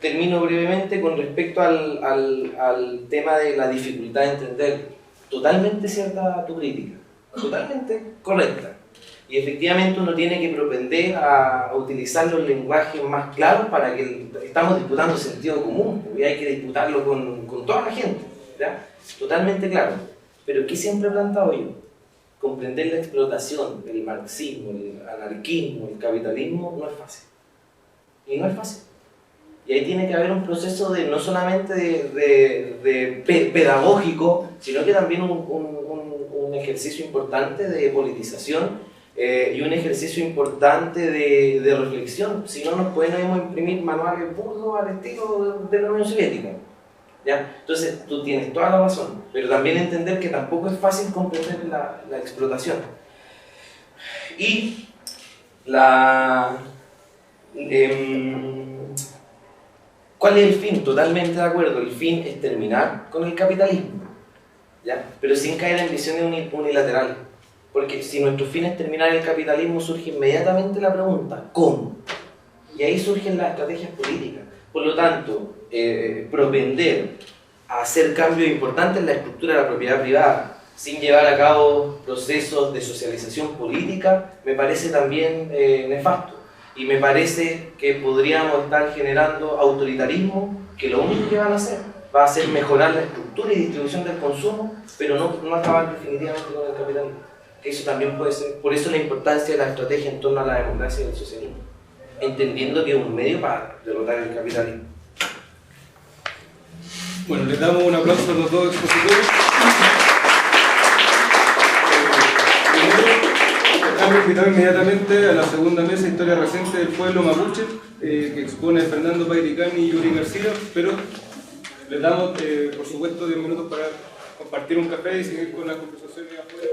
Termino brevemente con respecto al tema de la dificultad de entender. Totalmente cierta tu crítica, totalmente correcta. Y efectivamente uno tiene que propender a utilizar los lenguajes más claros para que estamos disputando sentido común, y hay que disputarlo con toda la gente, ¿ya? Totalmente claro. Pero ¿qué siempre he plantado yo? Comprender la explotación, el marxismo, el anarquismo, el capitalismo no es fácil. Y no es fácil. Y ahí tiene que haber un proceso de no solamente pedagógico, sino que también un ejercicio importante de politización y un ejercicio importante de reflexión. Si no, nos podemos imprimir manuales burdos al estilo de la Unión Soviética, ¿ya? Entonces, tú tienes toda la razón, pero también entender que tampoco es fácil comprender la explotación. Y ¿cuál es el fin? Totalmente de acuerdo, el fin es terminar con el capitalismo, ¿ya? Pero sin caer en visiones unilaterales, porque si nuestro fin es terminar el capitalismo, surge inmediatamente la pregunta, ¿cómo? Y ahí surgen las estrategias políticas. Por lo tanto, propender a hacer cambios importantes en la estructura de la propiedad privada sin llevar a cabo procesos de socialización política me parece también nefasto. Y me parece que podríamos estar generando autoritarismo que lo único que van a hacer va a ser mejorar la estructura y distribución del consumo, pero no acabar definitivamente con el capitalismo. Eso también puede ser, por eso la importancia de la estrategia en torno a la democracia y el socialismo, entendiendo que es un medio para derrotar el capitalismo. Bueno, les damos un aplauso a los dos expositores. Estamos invitados inmediatamente a la segunda mesa Historia Reciente del Pueblo Mapuche, que expone Fernando Pairicán y Yuri García, pero les damos, por supuesto, 10 minutos para compartir un café y seguir con las conversaciones afuera.